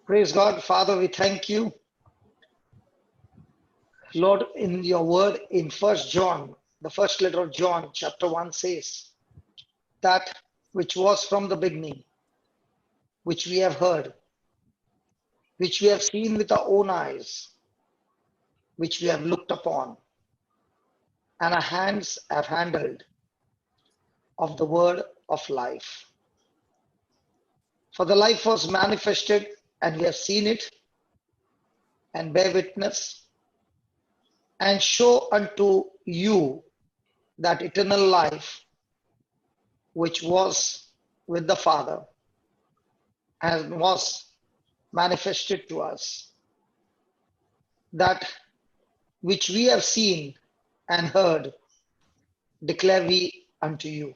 Praise God. Father, we thank you. Lord, in your word in First John, the first letter of John, chapter 1 says, that which was from the beginning, which we have heard, which we have seen with our own eyes, which we have looked upon, and our hands have handled of the word of life. For the life was manifested, and we have seen it, and bear witness, and show unto you that eternal life which was with the Father and was manifested to us, that which we have seen and heard declare we unto you,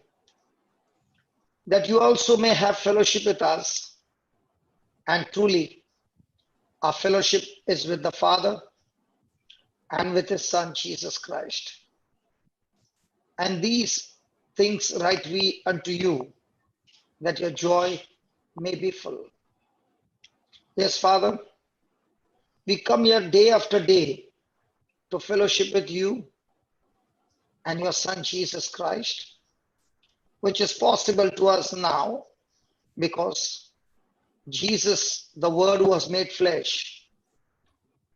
that you also may have fellowship with us. And truly our fellowship is with the Father and with his Son Jesus Christ. And these things write we unto you, that your joy may be full. Yes, Father, we come here day after day to fellowship with you and your Son Jesus Christ, which is possible to us now because Jesus, the Word who was made flesh,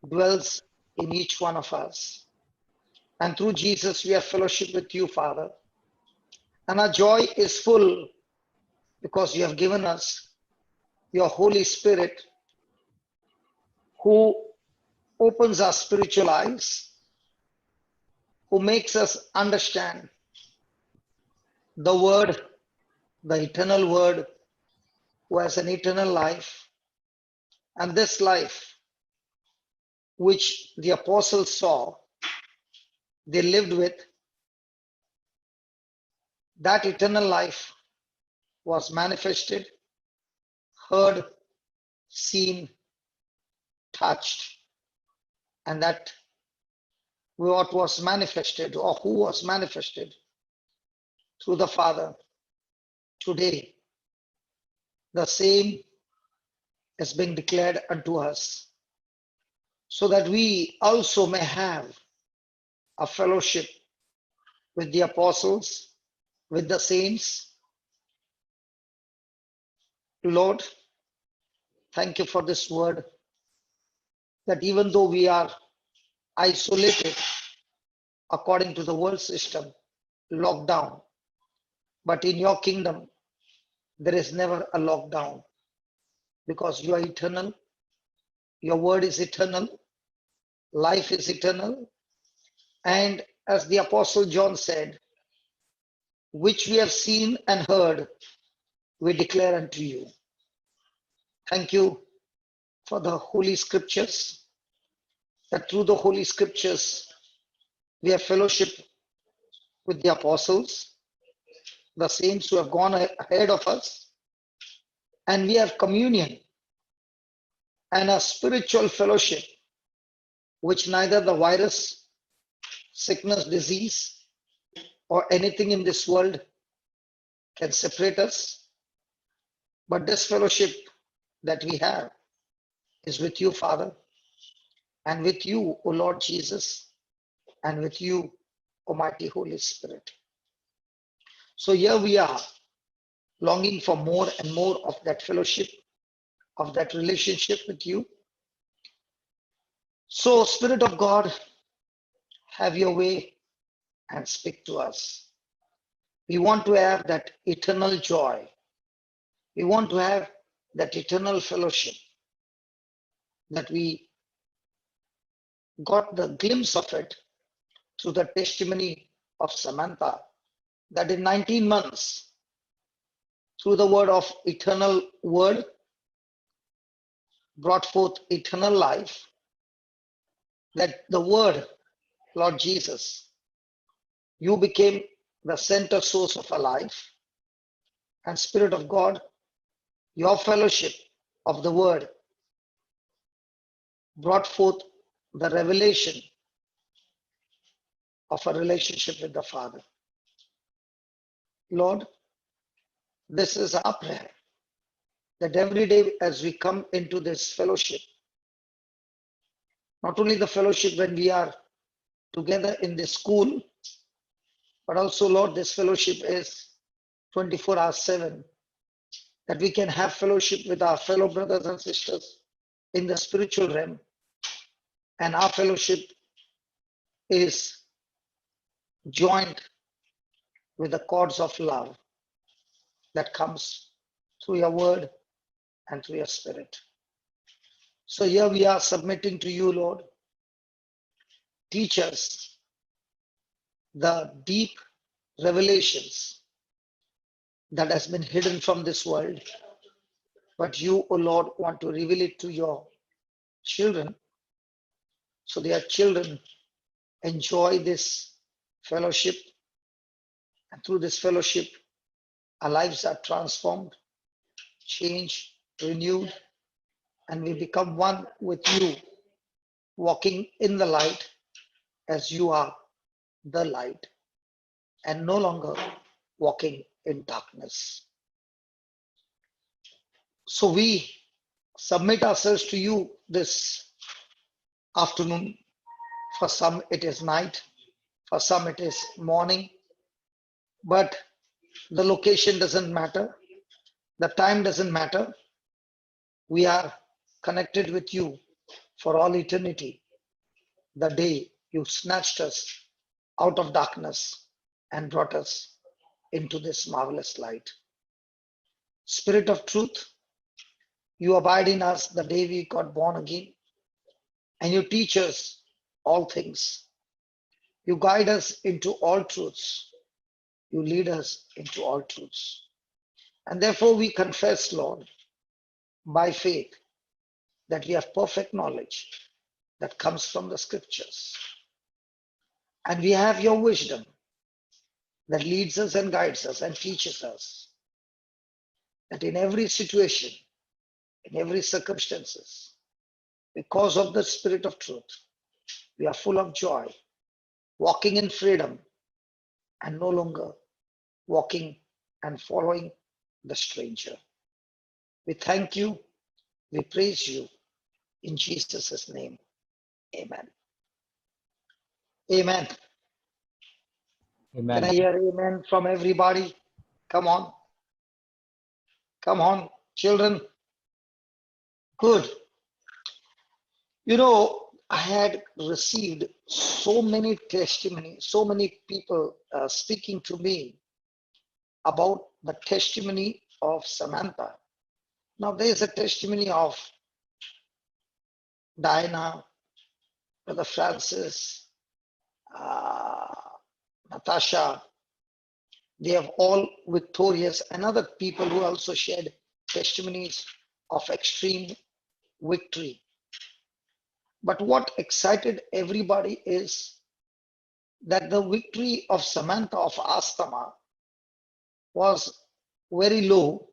dwells in each one of us. And through Jesus, we have fellowship with you, Father. And our joy is full because you have given us your Holy Spirit, who opens our spiritual eyes, who makes us understand the Word, the eternal Word, who has an eternal life. And this life, which the apostles saw, they lived with, that eternal life was manifested, heard, seen, touched, and that what was manifested, or who was manifested through the Father, today the same is being declared unto us, so that we also may have a fellowship with the apostles, with the saints. Lord, thank you for this word, that even though we are isolated according to the world system, locked down, but in your kingdom, there is never a lockdown, because you are eternal, your word is eternal, life is eternal, and as the Apostle John said, which we have seen and heard, we declare unto you. Thank you for the Holy Scriptures, that through the Holy Scriptures, we have fellowship with the apostles, the saints who have gone ahead of us, and we have communion and a spiritual fellowship, which neither the virus, sickness, disease, or anything in this world can separate us. But this fellowship that we have is with you, Father, and with you, O Lord Jesus, and with you, Almighty Holy Spirit. So here we are, longing for more and more of that fellowship, of that relationship with you. So, Spirit of God, have your way and speak to us. We want to have that eternal joy. We want to have that eternal fellowship, that we got the glimpse of it through the testimony of Samantha, that in 19 months, through the word of eternal word, brought forth eternal life, that the word, Lord Jesus, you became the center source of our life, and Spirit of God, your fellowship of the word brought forth the revelation of a relationship with the Father. Lord, this is our prayer, that every day as we come into this fellowship, not only the fellowship when we are together in this school, but also, Lord, this fellowship is 24 hours 7, that we can have fellowship with our fellow brothers and sisters in the spiritual realm. And our fellowship is joined with the cords of love that comes through your word and through your spirit. So here we are submitting to you, Lord. Teach us the deep revelations that has been hidden from this world. But you, O Lord, want to reveal it to your children, so their children enjoy this fellowship. And through this fellowship, our lives are transformed, changed, renewed, and we become one with you, walking in the light as you are the light, and no longer walking in darkness. So we submit ourselves to you this afternoon. For some it is night, for some it is morning, but the location doesn't matter, the time doesn't matter. We are connected with you for all eternity, the day you snatched us out of darkness and brought us into this marvelous light. Spirit of truth, you abide in us the day we got born again, and you teach us all things. You guide us into all truths. You lead us into all truths. And therefore we confess, Lord, by faith, that we have perfect knowledge that comes from the scriptures. And we have your wisdom that leads us and guides us and teaches us that in every situation, in every circumstances, because of the Spirit of truth, we are full of joy, walking in freedom, and no longer walking and following the stranger. We thank you, we praise you in Jesus' name. Amen. Amen. Amen. Can I hear amen from everybody? Come on. Come on, children. Good. You know, I had received so many testimonies, so many people speaking to me about the testimony of Samantha. Now, there is a testimony of Diana, Brother Francis, Natasha. They have all victorious, and other people who also shared testimonies of extreme victory. But what excited everybody is that the victory of Samantha of asthma was very low,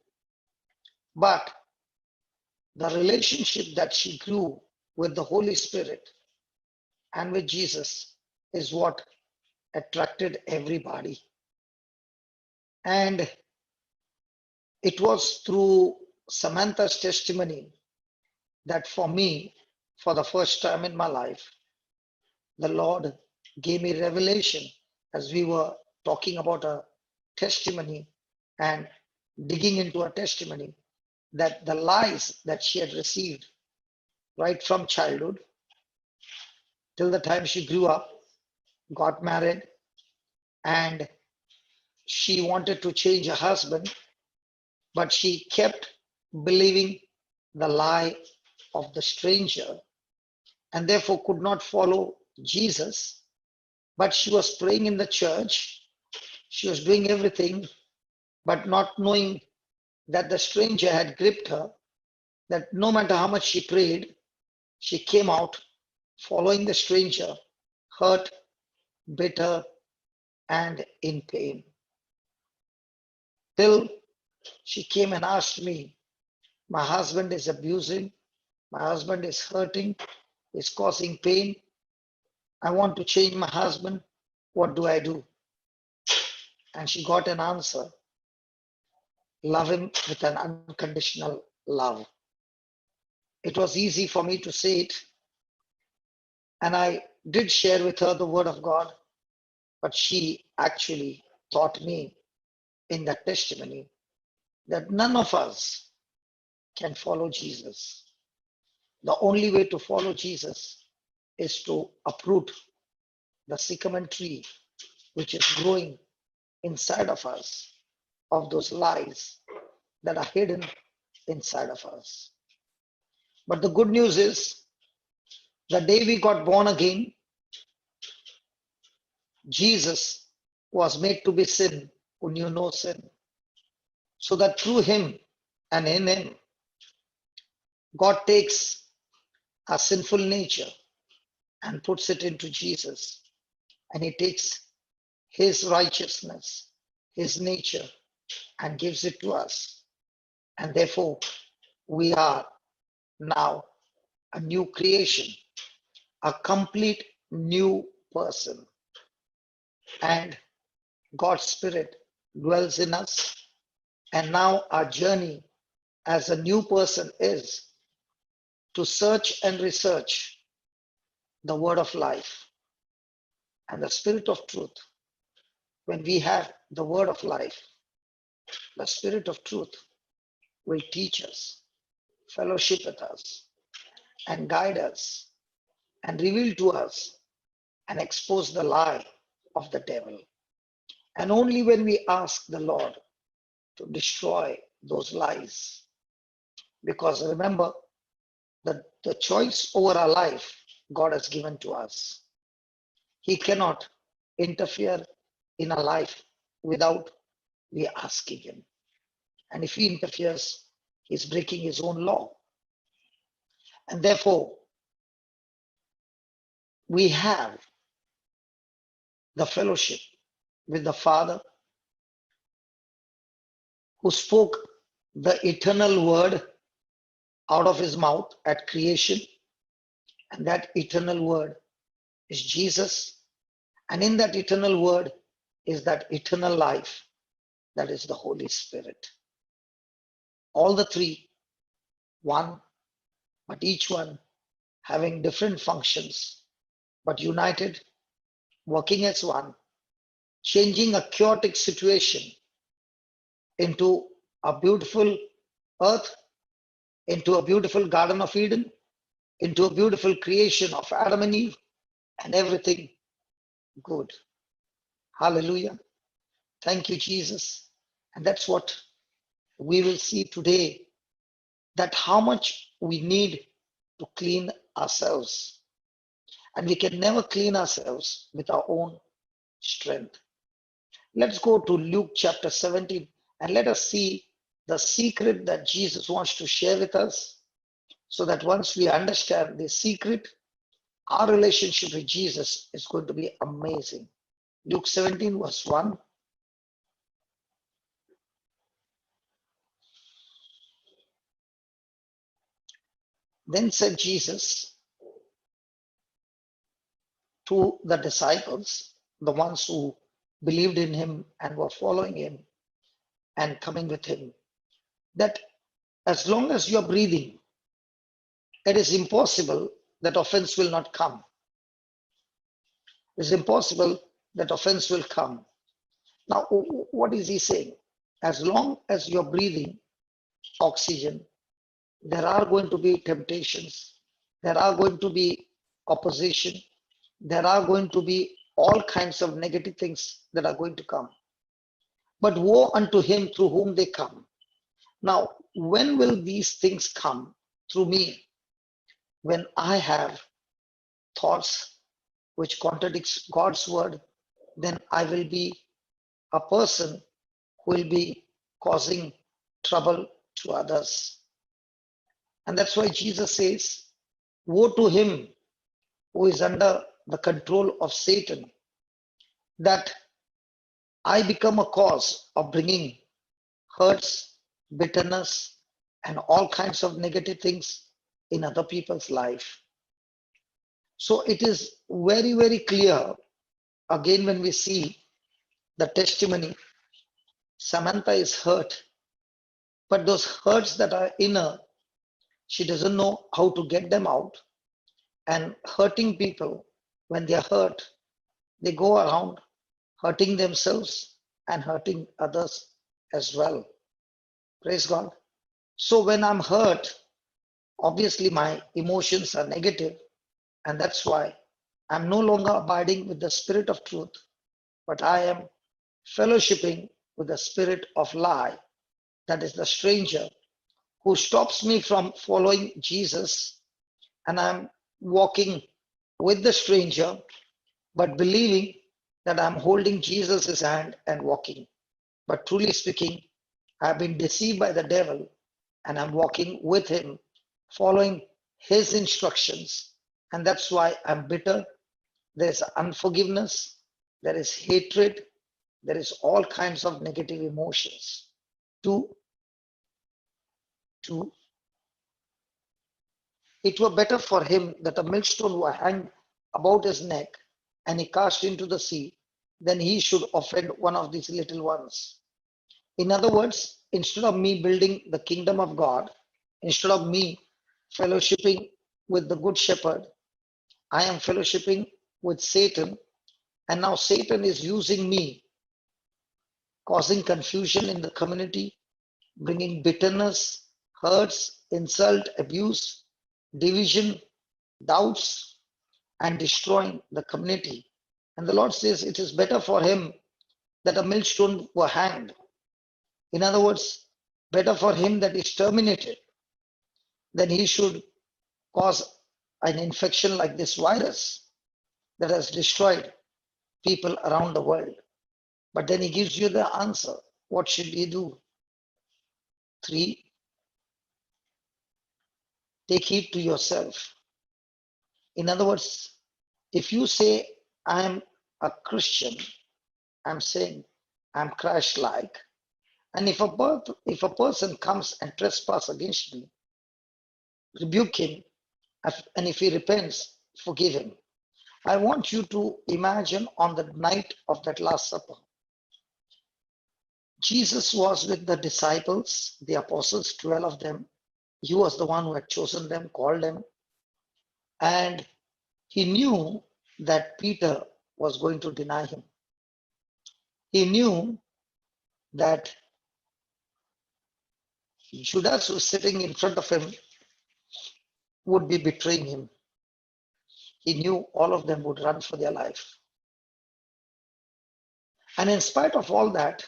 but the relationship that she grew with the Holy Spirit and with Jesus is what attracted everybody. And it was through Samantha's testimony that for me, for the first time in my life, the Lord gave me revelation as we were talking about a testimony and digging into a testimony, that the lies that she had received right from childhood till the time she grew up, got married, and she wanted to change her husband, but she kept believing the lie of the stranger and therefore could not follow Jesus. But she was praying in the church, she was doing everything, but not knowing that the stranger had gripped her, that no matter how much she prayed, she came out following the stranger, hurt, bitter, and in pain. Till she came and asked me, my husband is abusing, my husband is hurting, is causing pain. I want to change my husband. What do I do? And she got an answer. Love him with an unconditional love. It was easy for me to say it, and I did share with her the word of God, but she actually taught me in that testimony that none of us can follow Jesus. The only way to follow Jesus is to uproot the sycamine tree which is growing inside of us, of those lies that are hidden inside of us. But the good news is, the day we got born again, Jesus was made to be sin who knew no sin, so that through him and in him, God takes our sinful nature and puts it into Jesus, and he takes his righteousness, his nature, and gives it to us. And therefore, we are now a new creation, a complete new person. And God's Spirit dwells in us. And now our journey as a new person is to search and research the word of life and the Spirit of truth. When we have the word of life, the Spirit of truth will teach us, fellowship with us, and guide us, and reveal to us and expose the lie of the devil. And only when we ask the Lord to destroy those lies, because remember that the choice over our life God has given to us. He cannot interfere in our life without we asking him. And if he interferes, he's breaking his own law. And therefore, we have the fellowship with the Father who spoke the eternal word out of his mouth at creation. And that eternal word is Jesus. And in that eternal word is that eternal life, that is the Holy Spirit. All the three, one, but each one having different functions, but united, working as one, changing a chaotic situation into a beautiful earth, into a beautiful Garden of Eden, into a beautiful creation of Adam and Eve, and everything good. Hallelujah. Thank you, Jesus. And that's what we will see today, that how much we need to clean ourselves. And we can never clean ourselves with our own strength. Let's go to Luke chapter 17 and let us see the secret that Jesus wants to share with us, so that once we understand the secret, our relationship with Jesus is going to be amazing. Luke 17 verse 1. Then said Jesus to the disciples, the ones who believed in him and were following him and coming with him, that as long as you're breathing, it is impossible that offense will not come. It's impossible that offense will come. Now, what is he saying? As long as you're breathing oxygen, there are going to be temptations, there are going to be opposition, there are going to be all kinds of negative things that are going to come. But woe unto him through whom they come. Now, when will these things come? Through me. When I have thoughts which contradicts God's word, then I will be a person who will be causing trouble to others. And that's why Jesus says, woe to him who is under the control of Satan, that I become a cause of bringing hurts, bitterness, and all kinds of negative things in other people's life. So it is very, very clear, again, when we see the testimony, Samantha is hurt But those hurts that are in her, she doesn't know how to get them out. And hurting people, when they are hurt, they go around hurting themselves and hurting others as well. Praise God. So when I'm hurt, obviously my emotions are negative, and that's why I'm no longer abiding with the spirit of truth, but I am fellowshipping with the spirit of lie, that is the stranger, who stops me from following Jesus, and I'm walking with the stranger, but believing that I'm holding Jesus' hand and walking. But truly speaking, I've been deceived by the devil, and I'm walking with him, following his instructions. And that's why I'm bitter. There's unforgiveness, there is hatred, there is all kinds of negative emotions. Two, it were better for him that a millstone were hanged about his neck and he cast into the sea than he should offend one of these little ones. In other words, instead of me building the kingdom of God, instead of me fellowshipping with the good shepherd, I am fellowshipping with Satan. And now Satan is using me, causing confusion in the community, bringing bitterness, hurts, insult, abuse, division, doubts, and destroying the community. And the Lord says it is better for him that a millstone were hanged. In other words, better for him that is terminated than he should cause an infection like this virus that has destroyed people around the world. But then he gives you the answer. What should he do? 3, take heed to yourself. In other words, if you say, I'm a Christian, I'm saying I'm Christ-like. And if a person comes and trespass against me, rebuke him, and if he repents, forgive him. I want you to imagine on the night of that Last Supper, Jesus was with the disciples, the apostles, 12 of them. He was the one who had chosen them, called them, and he knew that Peter was going to deny him. He knew that Judas, who was sitting in front of him, would be betraying him. He knew all of them would run for their life. And in spite of all that,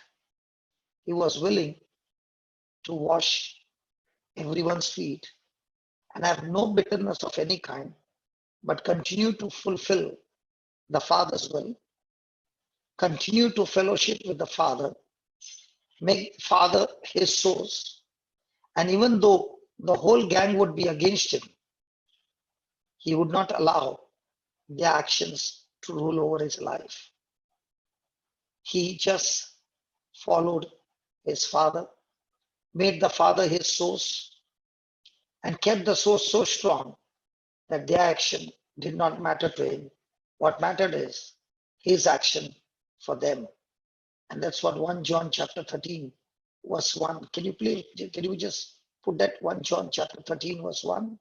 he was willing to wash everyone's feet and have no bitterness of any kind, but continue to fulfill the Father's will, continue to fellowship with the Father, make Father his source. And even though the whole gang would be against him, he would not allow their actions to rule over his life. He just followed his Father, made the Father his source, and kept the source so strong that their action did not matter to him. What mattered is his action for them. And that's what 1 John chapter 13 verse 1. Can you just put that 1 John chapter 13 verse 1?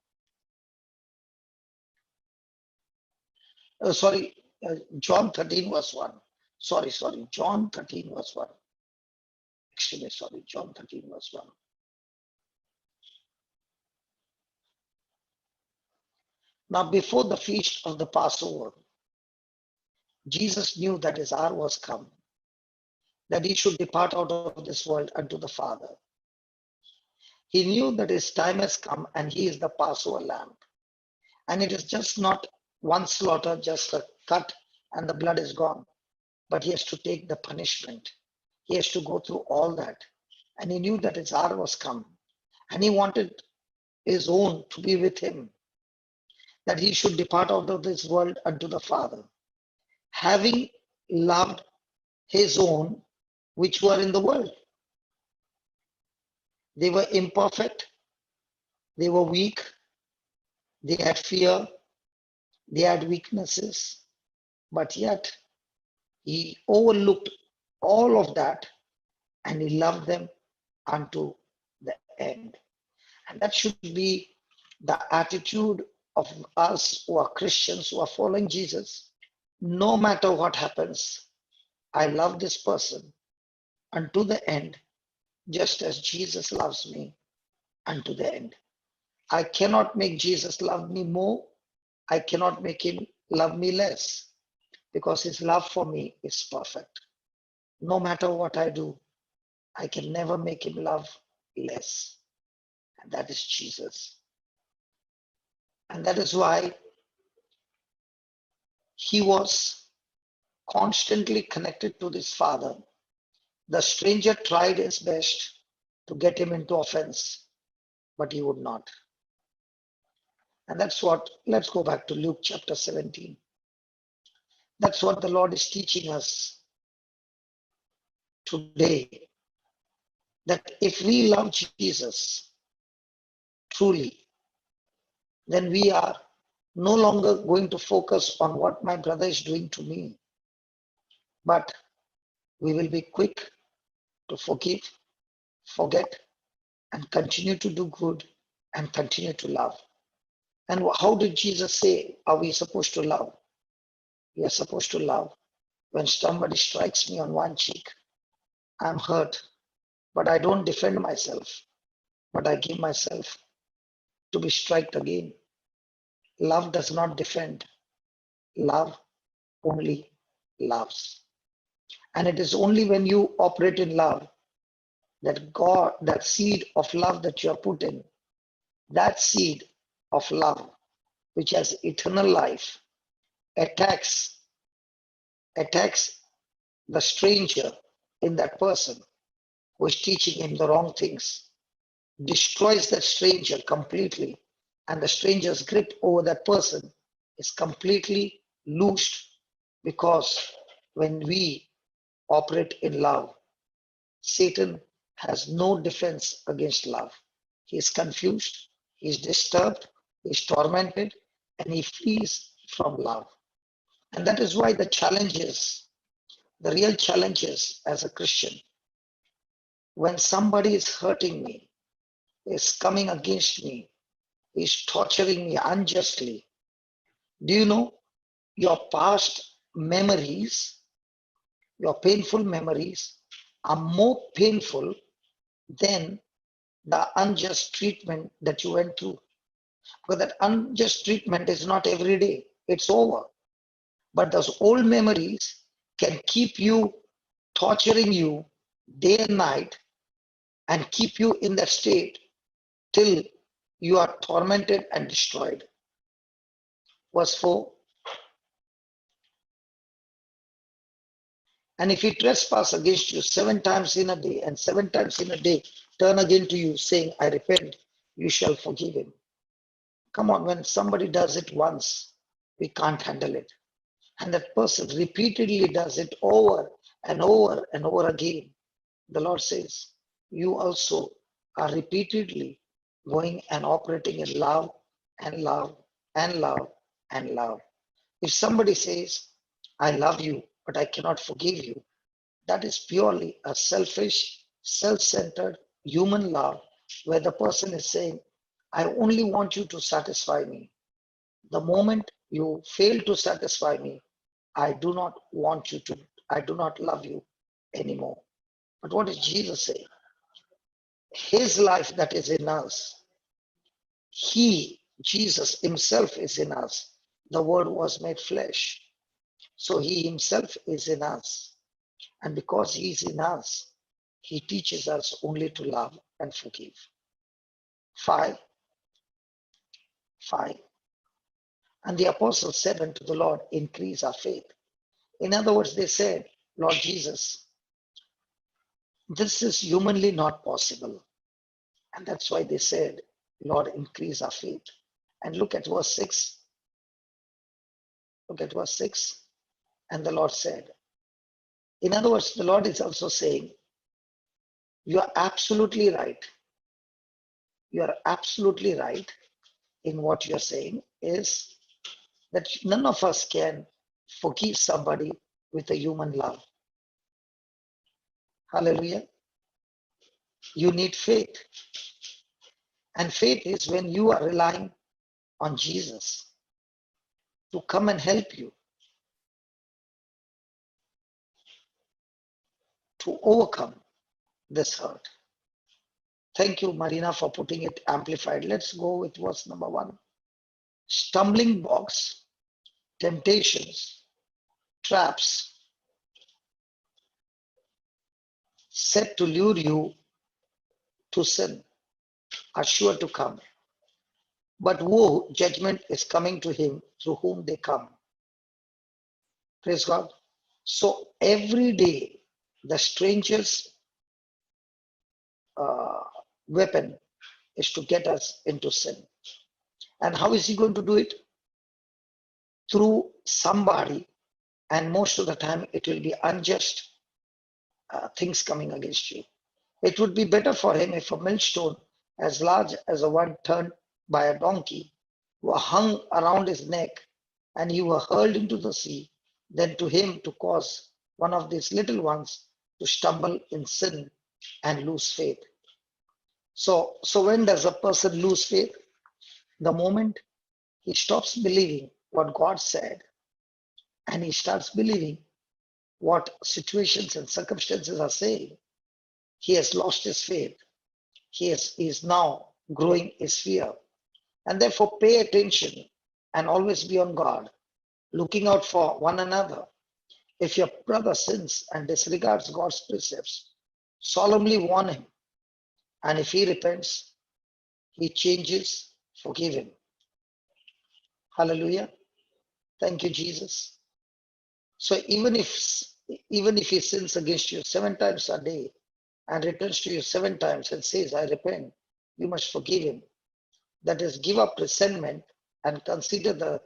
John 13 verse 1. John 13 verse 1. John 13 verse 1. Now before the feast of the Passover, Jesus knew that his hour was come, that he should depart out of this world unto the Father. He knew that his time has come and he is the Passover lamb. And it is just not one slaughter, just a cut and the blood is gone. But he has to take the punishment. He has to go through all that. And he knew that his hour was come. And he wanted his own to be with him, that he should depart out of this world unto the Father, having loved his own which were in the world. They were imperfect, they were weak, they had fear, they had weaknesses, but yet he overlooked all of that and he loved them unto the end. And that should be the attitude of us who are Christians, who are following Jesus. No matter what happens, I love this person unto the end, just as Jesus loves me unto the end. I cannot make Jesus love me more. I cannot make him love me less, because his love for me is perfect. No matter what I do, I can never make him love less. And that is Jesus. And that is why he was constantly connected to this Father. The stranger tried his best to get him into offense, but he would not. And that's what, let's go back to Luke chapter 17. That's what the Lord is teaching us today. That if we love Jesus truly, then we are no longer going to focus on what my brother is doing to me, but we will be quick to forgive, forget, and continue to do good and continue to love. And how did Jesus say, are we supposed to love? We are supposed to love. When somebody strikes me on one cheek, I'm hurt, but I don't defend myself, but I give myself to be struck again. Love does not defend. Love only loves. And it is only when you operate in love that God, that seed of love that you are putting, that seed of love, which has eternal life, attacks the stranger in that person who is teaching him the wrong things, destroys that stranger completely, and the stranger's grip over that person is completely loosed, because when we operate in love, Satan has no defense against love. He is confused, he is disturbed, he is tormented, and he flees from love. And that is why the real challenge is, as a Christian, when somebody is hurting me, is coming against me, is torturing me unjustly, do you know your past memories, your painful memories are more painful than the unjust treatment that you went through? Because that unjust treatment is not every day, it's over. But those old memories can keep you torturing you day and night and keep you in that state till you are tormented and destroyed. Verse 4. And if he trespass against you 7 times in a day, and 7 times in a day turn again to you, saying, I repent, you shall forgive him. Come on, when somebody does it once, we can't handle it. And that person repeatedly does it over and over and over again. The Lord says, you also are repeatedly going and operating in love and love and love and love. If somebody says, I love you, but I cannot forgive you, that is purely a selfish, self-centered human love, where the person is saying, I only want you to satisfy me. The moment you fail to satisfy me, I do not love you anymore. But what does Jesus say? His life that is in us, Jesus himself is in us. The word was made flesh. So he himself is in us. And because he is in us, he teaches us only to love and forgive. 5. And the apostles said unto the Lord, increase our faith. In other words, they said, Lord Jesus, this is humanly not possible. And that's why they said, Lord, increase our faith. And look at verse 6. Look at verse 6. And the Lord said, in other words, the Lord is also saying, you are absolutely right. You are absolutely right in what you're saying, is that none of us can forgive somebody with a human love. Hallelujah. You need faith. And faith is when you are relying on Jesus to come and help you to overcome this hurt. Thank you, Marina, for putting it amplified. Let's go with verse number 1. Stumbling blocks, temptations, traps set to lure you to sin are sure to come. But woe, judgment is coming to him through whom they come. Praise God. So every day, the stranger's weapon is to get us into sin. And how is he going to do it? Through somebody, and most of the time it will be unjust things coming against you. It would be better for him if a millstone as large as the one turned by a donkey were hung around his neck and he were hurled into the sea, than to him to cause one of these little ones to stumble in sin and lose faith. So when does a person lose faith? The moment he stops believing what God said and he starts believing what situations and circumstances are saying. He has lost his faith. He is now growing his fear. And therefore pay attention and always be on guard, looking out for one another. If your brother sins and disregards God's precepts, solemnly warn him. And if he repents, he changes, forgive him. Hallelujah. Thank you, Jesus. So even if he sins against you 7 times a day and returns to you 7 times and says, I repent, you must forgive him. That is, give up resentment and consider the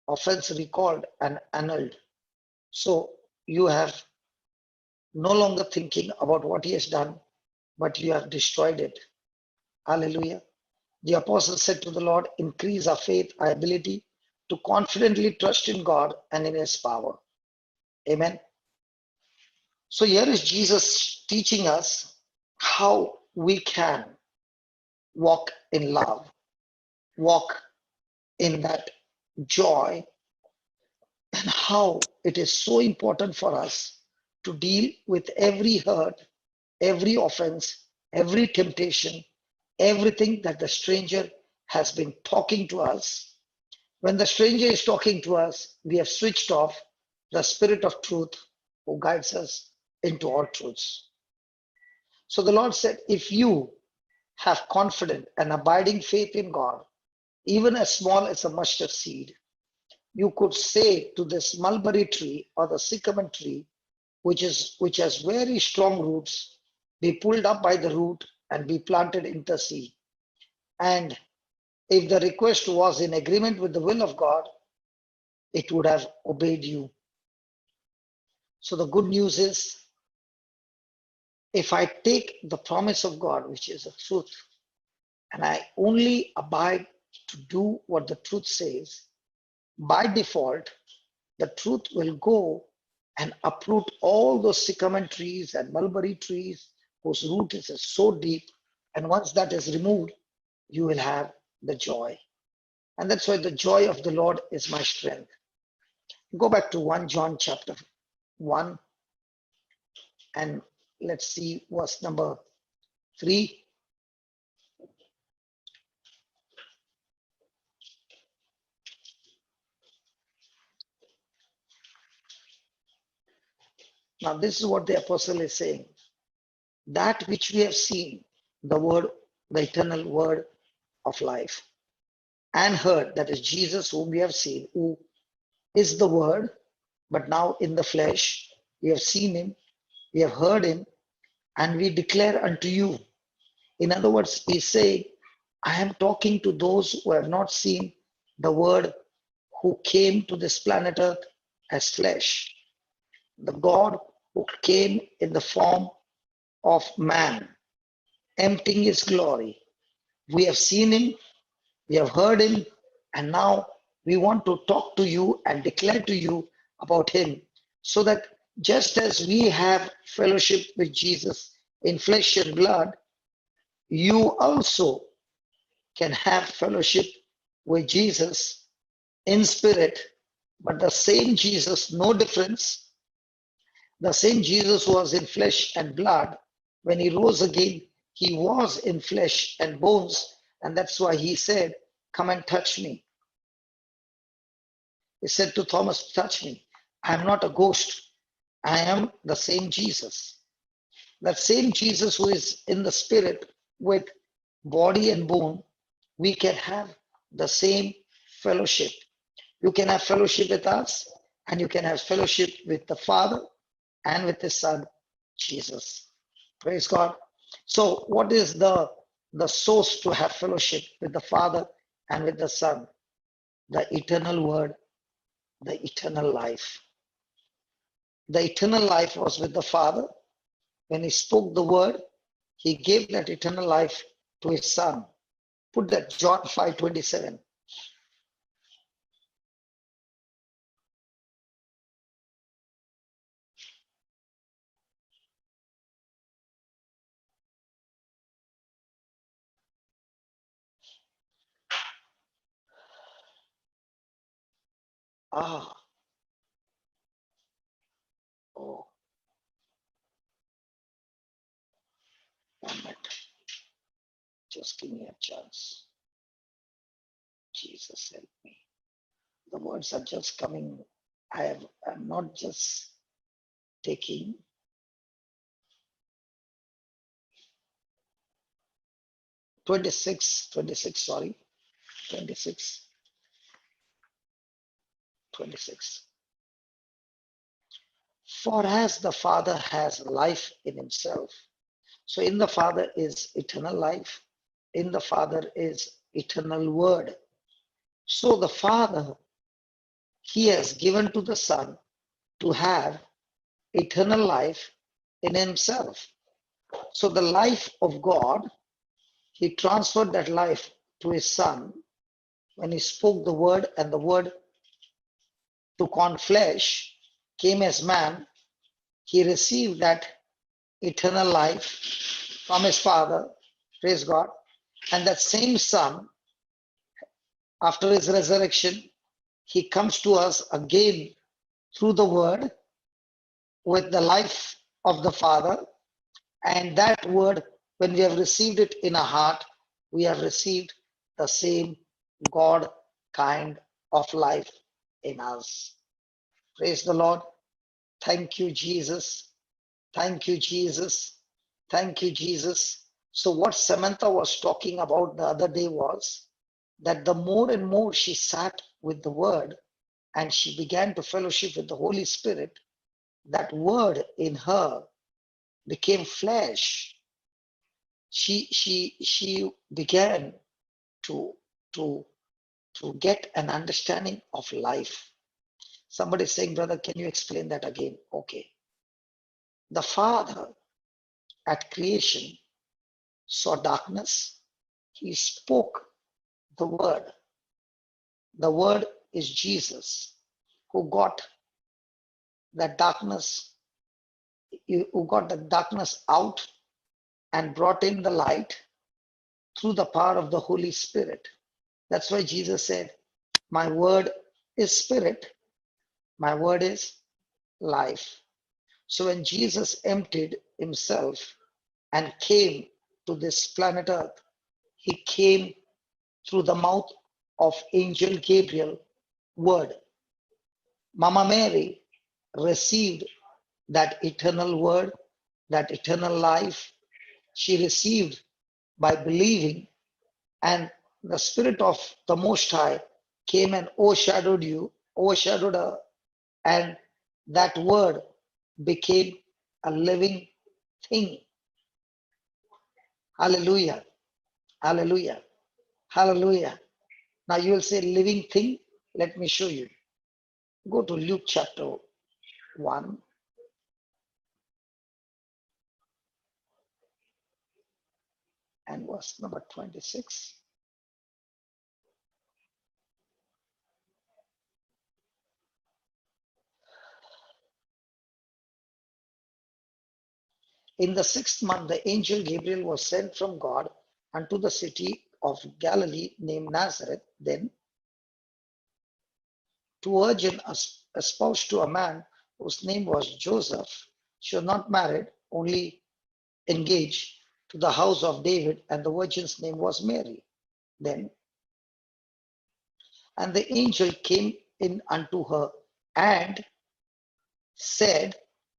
offense recalled and annulled. So you have no longer thinking about what he has done, but you have destroyed it. Hallelujah. The apostle said to the Lord, increase our faith, our ability to confidently trust in God and in his power. Amen. So here is Jesus teaching us how we can walk in love, walk in that joy, and how it is so important for us to deal with every hurt, every offense, every temptation, everything that the stranger has been talking to us. When the stranger is talking to us, we have switched off the Spirit of truth who guides us into all truths. So the Lord said, if you have confident and abiding faith in God, even as small as a mustard seed, you could say to this mulberry tree or the sycamine tree, which has very strong roots, be pulled up by the root and be planted in the sea. And if the request was in agreement with the will of God, it would have obeyed you. So the good news is, if I take the promise of God, which is the truth, and I only abide to do what the truth says, by default, the truth will go and uproot all those sycamine trees and mulberry trees whose root is so deep. And once that is removed, you will have the joy. And that's why the joy of the Lord is my strength. Go back to 1 John chapter 1 and let's see verse number 3. Now this is what the apostle is saying. That which we have seen, the word, the eternal word of life, and heard, that is Jesus whom we have seen, who is the word, but now in the flesh. We have seen him, we have heard him, and we declare unto you. In other words, he's saying, I am talking to those who have not seen the word, who came to this planet earth as flesh, the God who came in the form of man, emptying his glory. We have seen him, we have heard him, and now we want to talk to you and declare to you about him, so that just as we have fellowship with Jesus in flesh and blood, you also can have fellowship with Jesus in spirit, but the same Jesus, no difference, the same Jesus was in flesh and blood. When he rose again, he was in flesh and bones, and that's why he said, "Come and touch me." He said to Thomas, "Touch me. I am not a ghost. I am the same Jesus." That same Jesus who is in the spirit with body and bone, we can have the same fellowship. You can have fellowship with us, and you can have fellowship with the Father and with His Son, Jesus. Praise God. So, what is the source to have fellowship with the Father and with the Son? The eternal Word, the eternal life. The eternal life was with the Father. When He spoke the Word, He gave that eternal life to His Son. Put that John 5:27. Ah, oh, 1 minute. Just give me a chance. Jesus help me. The words are just coming. I'm not just taking 26, sorry, 26, 26. For as the Father has life in himself, so in the Father is eternal life, in the Father is eternal word. So the Father, He has given to the Son to have eternal life in himself. So the life of God, He transferred that life to His Son when He spoke the word, and the word took on flesh, came as man. He received that eternal life from His Father, praise God. And that same Son, after His resurrection, He comes to us again through the word with the life of the Father. And that word, when we have received it in our heart, we have received the same God kind of life in us. Praise the Lord. Thank you, Jesus. Thank you, Jesus. Thank you, Jesus. So, what Samantha was talking about the other day was that the more and more she sat with the Word and she began to fellowship with the Holy Spirit, that Word in her became flesh. She began to to to get an understanding of life. Somebody is saying, "Brother, can you explain that again?" Okay. The Father at creation saw darkness. He spoke the word. The word is Jesus, who got that darkness, who got the darkness out and brought in the light through the power of the Holy Spirit. That's why Jesus said, "My word is spirit, my word is life." So when Jesus emptied himself and came to this planet Earth, he came through the mouth of angel Gabriel word. Mama Mary received that eternal word, that eternal life. She received by believing, and the Spirit of the Most High came and overshadowed her, and that word became a living thing. Hallelujah. Hallelujah. Hallelujah. Now you will say living thing. Let me show you. Go to Luke chapter 1. And verse number 26. In the 6th month, the angel Gabriel was sent from God unto the city of Galilee named Nazareth. Then, two virgins espoused to a man whose name was Joseph. She was not married, only engaged to the house of David, and the virgin's name was Mary. Then, and the angel came in unto her and said,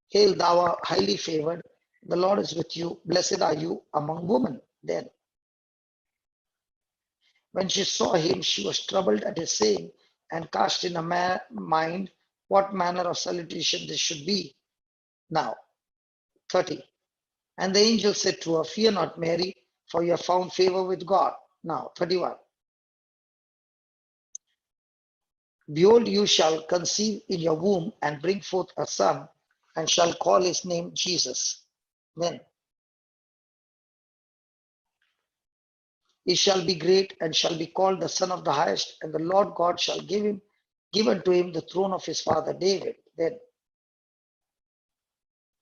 Hail, thou art highly favored, the Lord is with you, blessed are you among women. Then, when she saw him, she was troubled at his saying, and cast in her mind what manner of salutation this should be. Now, 30. And the angel said to her, Fear not, Mary, for you have found favor with God. Now, 31. Behold, you shall conceive in your womb and bring forth a son, and shall call his name Jesus. Then he shall be great and shall be called the Son of the Highest, and the Lord God shall give unto him the throne of his father David. Then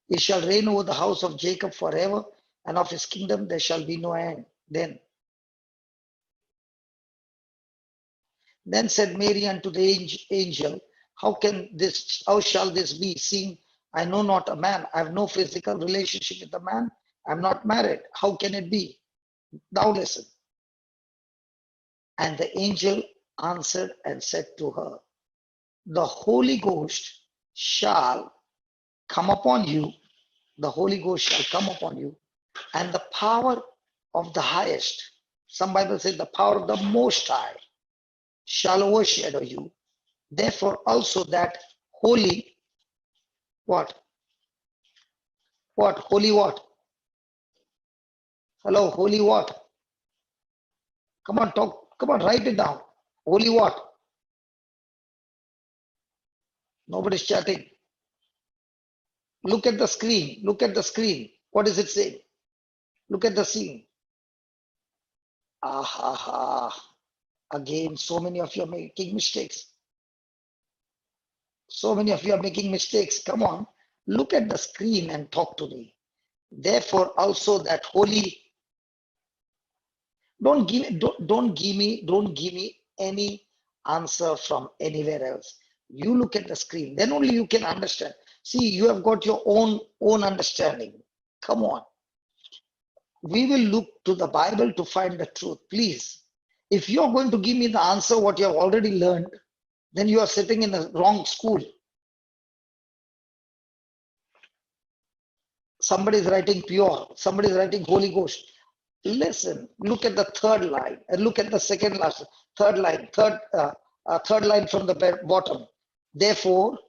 he shall reign over the house of Jacob forever, and of his kingdom there shall be no end. Then said Mary unto the angel, How shall this be, seeing I know not a man? I have no physical relationship with a man. I'm not married. How can it be? Now listen. And the angel answered and said to her, The Holy Ghost shall come upon you. The Holy Ghost shall come upon you, and the power of the highest, some Bible says the power of the Most High, shall overshadow you. Therefore also that holy, what? What? Holy what? Hello, holy what? Come on, talk. Come on, write it down. Holy what? Nobody's chatting. Look at the screen. Look at the screen. What does it say? Look at the scene. Again, so many of you are making mistakes. So many of you are making mistakes. Come on, look at the screen and talk to me. Therefore, also that holy. Don't give me any answer from anywhere else. You look at the screen, then only you can understand. See, you have got your own understanding. Come on. We will look to the Bible to find the truth. Please, if you're going to give me the answer what you have already learned, then you are sitting in the wrong school. Somebody is writing pure, somebody is writing Holy Ghost. Listen, look at the third line and look at the second last, third line from the bottom. Therefore,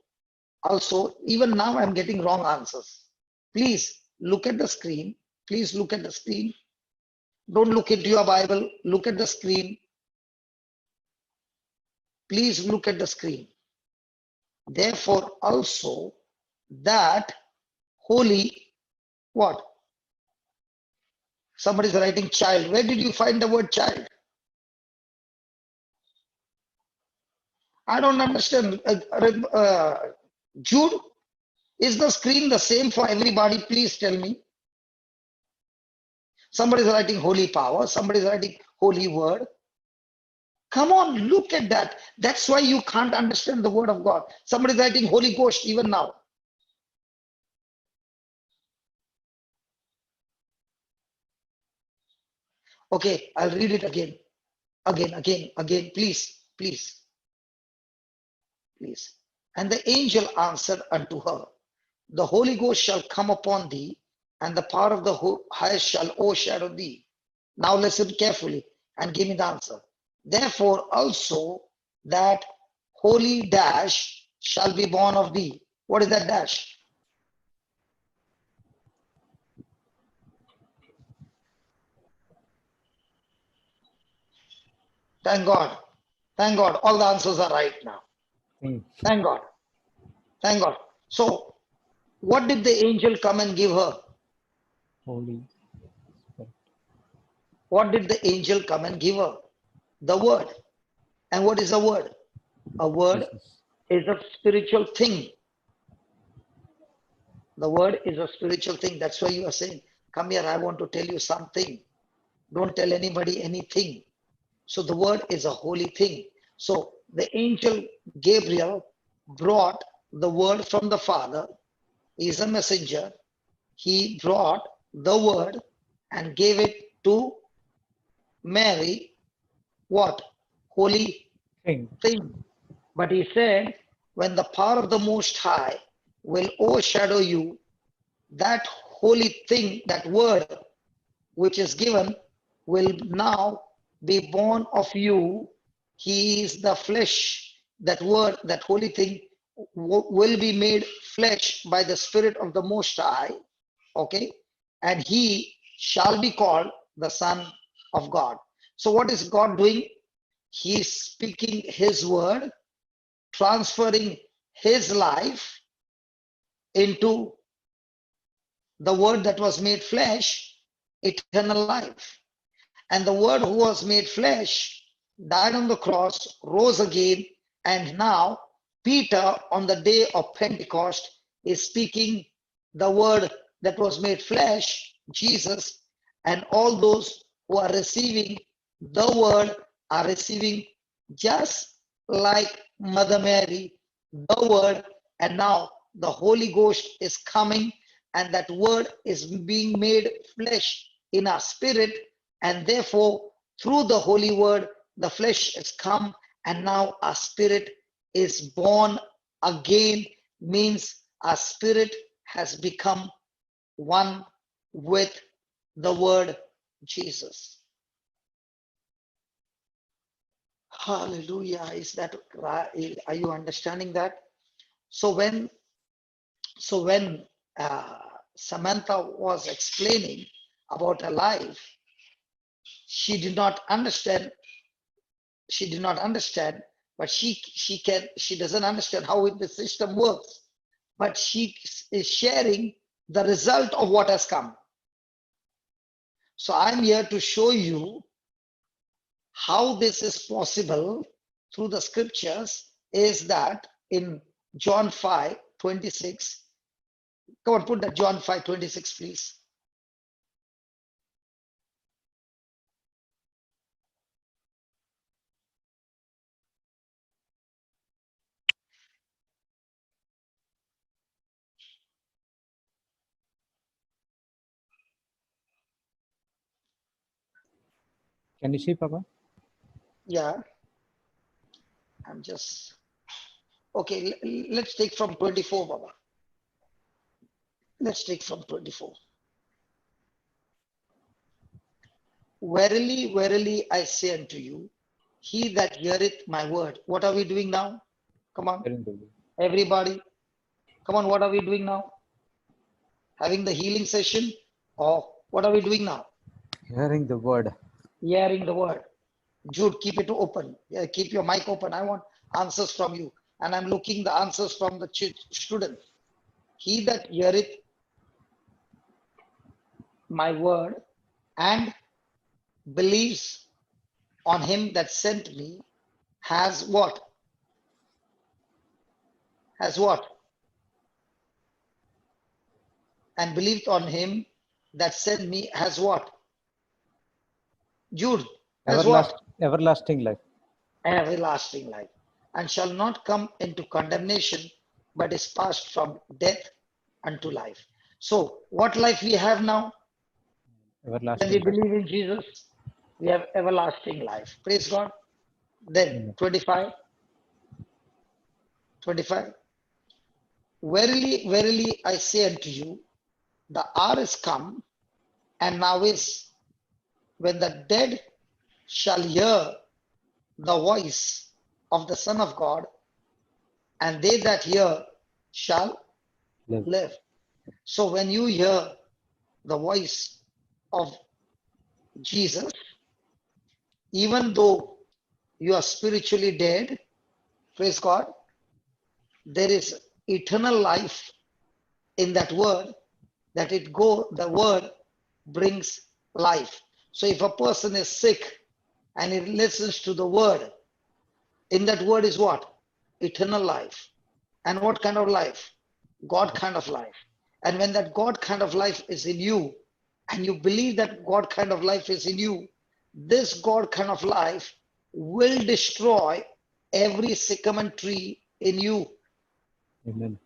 also, even now I'm getting wrong answers. Please look at the screen. Please look at the screen. Don't look into your Bible. Look at the screen. Please look at the screen. Therefore, also that holy what? Somebody is writing child. Where did you find the word child? I don't understand. Jude, is the screen the same for everybody? Please tell me. Somebody is writing holy power. Somebody is writing holy word. Come on, look at that. That's why you can't understand the word of God. Somebody is writing Holy Ghost even now. Okay, I'll read it again. Again. Please. And the angel answered unto her, The Holy Ghost shall come upon thee, and the power of the highest shall overshadow thee. Now listen carefully and give me the answer. Therefore also that holy dash shall be born of thee. What is that dash? Thank God. Thank God. All the answers are right now. Thank God. Thank God. So, what did the angel come and give her? Holy Spirit. What did the angel come and give her? The word. And what is a word? A word Jesus. is a spiritual thing. The word is a spiritual thing. That's why you are saying, Come here, I want to tell you something. Don't tell anybody anything. So the word is a holy thing. So the angel Gabriel brought the word from the Father. He is a messenger. He brought the word and gave it to Mary. What? Holy Thing. thing. But he said, when the power of the Most High will overshadow you, that holy thing, that word which is given, will now be born of you. He is the flesh. That word, that holy thing, will be made flesh by the Spirit of the Most High. Okay. And he shall be called the Son of God. So, what is God doing? He is speaking his word, transferring his life into the word that was made flesh, eternal life. And the word who was made flesh died on the cross, rose again, and now Peter on the day of Pentecost is speaking the word that was made flesh, Jesus, and all those who are receiving the word are receiving just like Mother Mary, the word, and now the Holy Ghost is coming, and that word is being made flesh in our spirit, and therefore through the holy word the flesh has come, and now our spirit is born again, means our spirit has become one with the word Jesus. Hallelujah. Is that right? Are you understanding that? So when Samantha was explaining about her life, she did not understand. She did not understand, but she doesn't understand how the system works. But she is sharing the result of what has come. So I'm here to show you how this is possible through the scriptures. Is that in John 5:26? Come on, put that John 5:26, please. Can you see, Papa? Yeah, I'm just okay. Let's take from 24, Baba. Let's take from 24. Verily, verily, I say unto you, he that heareth my word. What are we doing now? Come on, Hearing the word. everybody. Come on, what are we doing now? Having the healing session? Or what are we doing now? Hearing the word. Hearing the word. Jude, keep it open. Yeah, keep your mic open. I want answers from you. And I'm looking the answers from the student. He that heareth my word and believes on him that sent me has what? Has what? And believed on him that sent me has what? Jude, has what? Everlasting life. Everlasting life. And shall not come into condemnation, but is passed from death unto life. So, what life we have now? When we Everlasting life. believe in Jesus, we have everlasting life. Praise God. Then, Amen. 25. Verily, verily, I say unto you, the hour is come, and now is, when the dead shall hear the voice of the Son of God, and they that hear shall Live. live. So when you hear the voice of Jesus, even though you are spiritually dead, praise God, there is eternal life in that word, that the word brings life. So if a person is sick and he listens to the word, in that word is what? Eternal life. And what kind of life? God kind of life. And when that God kind of life is in you, and you believe that God kind of life is in you, this God kind of life will destroy every sycamine tree in you. Amen.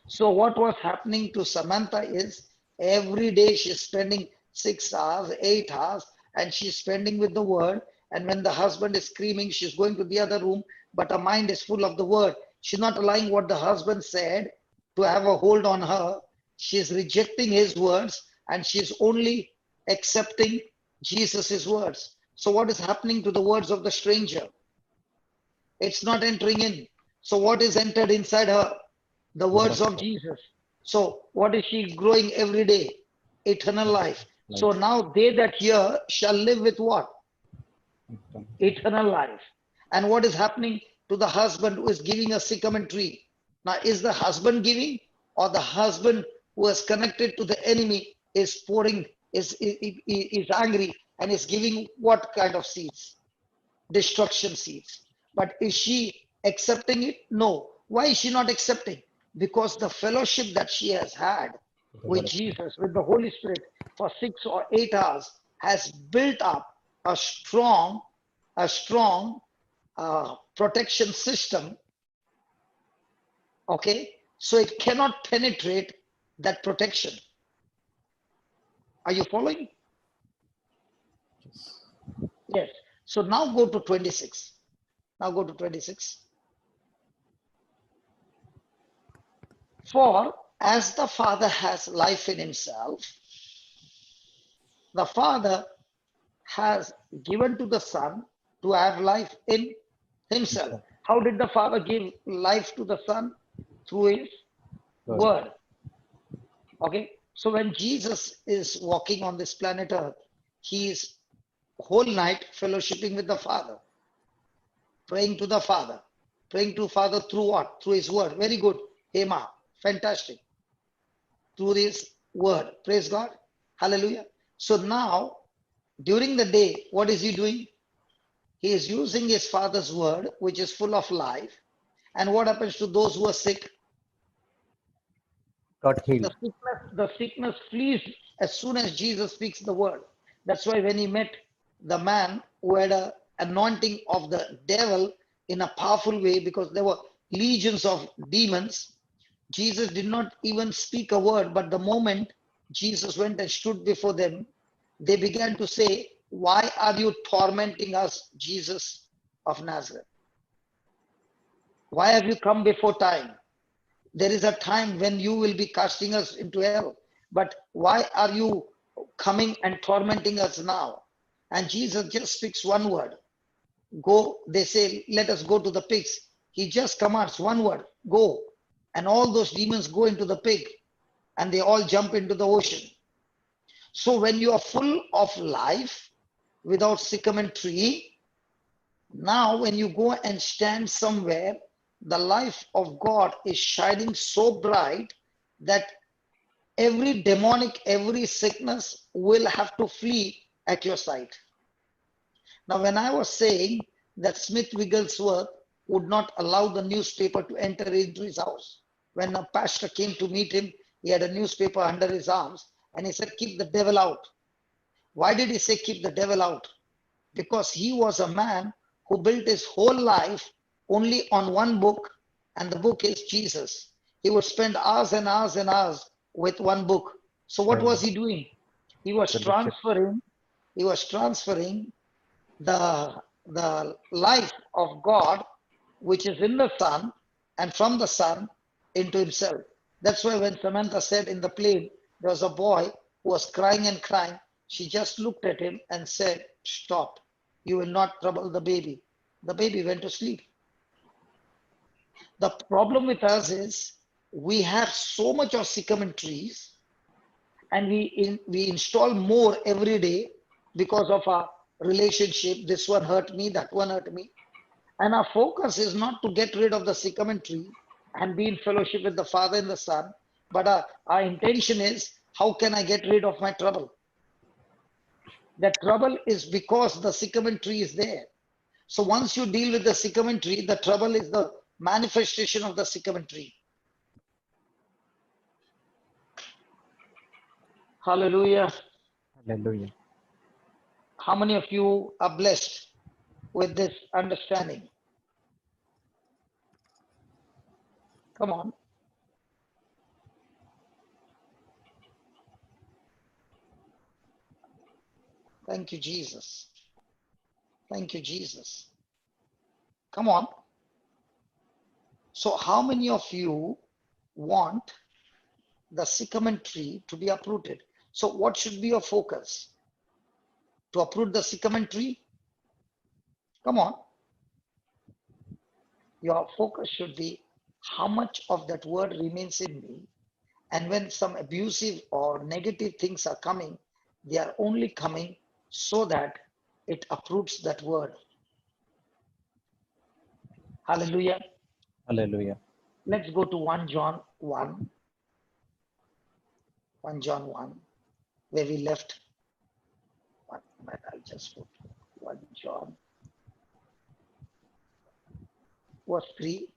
So what was happening to Samantha is every day she's spending 6 hours, 8 hours, and she's spending with the word. And when the husband is screaming, she's going to the other room, but her mind is full of the word. She's not allowing what the husband said to have a hold on her. She's rejecting his words and she's only accepting Jesus' words. So what is happening to the words of the stranger? It's not entering in. So what is entered inside her? The words of Jesus. So what is she growing every day? Eternal life. So now they that hear shall live with what? Eternal life. And what is happening to the husband who is giving a sycamine tree? Now is the husband giving, or the husband who is connected to the enemy is pouring, is angry and is giving what kind of seeds? Destruction seeds. But is she accepting it? No. Why is she not accepting? Because the fellowship that she has had with Jesus, with the Holy Spirit for 6 or 8 hours has built up a strong protection system. Okay, so it cannot penetrate that protection. Are you following? Yes. So now go to 26. Now go to 26. For as the Father has life in himself, the Father has given to the Son to have life in himself. How did the Father give life to the Son? Through his word. Okay. So when Jesus is walking on this planet Earth, he is whole night fellowshipping with the Father, praying to the Father, praying to Father through what? Through his word. Very good. Hema. Fantastic. Through his word. Praise God. Hallelujah. So now, during the day, what is he doing? He is using his Father's word, which is full of life. And what happens to those who are sick? Got healed. The sickness flees as soon as Jesus speaks the word. That's why when he met the man who had an anointing of the devil in a powerful way, because there were legions of demons, Jesus did not even speak a word. But the moment Jesus went and stood before them, they began to say, "Why are you tormenting us, Jesus of Nazareth? Why have you come before time? There is a time when you will be casting us into hell. But why are you coming and tormenting us now?" And Jesus just speaks one word. Go, they say, "Let us go to the pigs." He just commands one word, go. And all those demons go into the pig and they all jump into the ocean. So when you are full of life without sycamine tree, now when you go and stand somewhere, the life of God is shining so bright that every demonic, every sickness will have to flee at your sight. Now, when I was saying that Smith Wigglesworth would not allow the newspaper to enter into his house, when a pastor came to meet him, he had a newspaper under his arms and he said, "Keep the devil out." Why did he say keep the devil out? Because he was a man who built his whole life only on one book, and the book is Jesus. He would spend hours and hours and hours with one book. So what was he doing? He was transferring the life of God, which is in the Son, and from the Son into himself. That's why when Samantha said in the plane, there was a boy who was crying and crying, she just looked at him and said, "Stop. You will not trouble the baby." The baby went to sleep. The problem with us is we have so much of sycamine trees and we install more every day because of our relationship. This one hurt me, that one hurt me. And our focus is not to get rid of the sycamine tree and be in fellowship with the Father and the Son, but our intention is, how can I get rid of my trouble? That trouble is because the sycamine tree is there. So once you deal with the sycamine tree, the trouble is the manifestation of the sycamine tree. Hallelujah. Hallelujah. How many of you are blessed with this understanding? Come on. Thank you, Jesus. Thank you, Jesus. Come on. So how many of you want the sycamine tree to be uprooted? So what should be your focus? To uproot the sycamine tree? Come on. Your focus should be how much of that word remains in me. And when some abusive or negative things are coming, they are only coming so that it uproots that word. Hallelujah. Hallelujah. Let's go to 1 John 1. 1 John 1, where we left. One minute, I'll just go to 1 John, verse 3.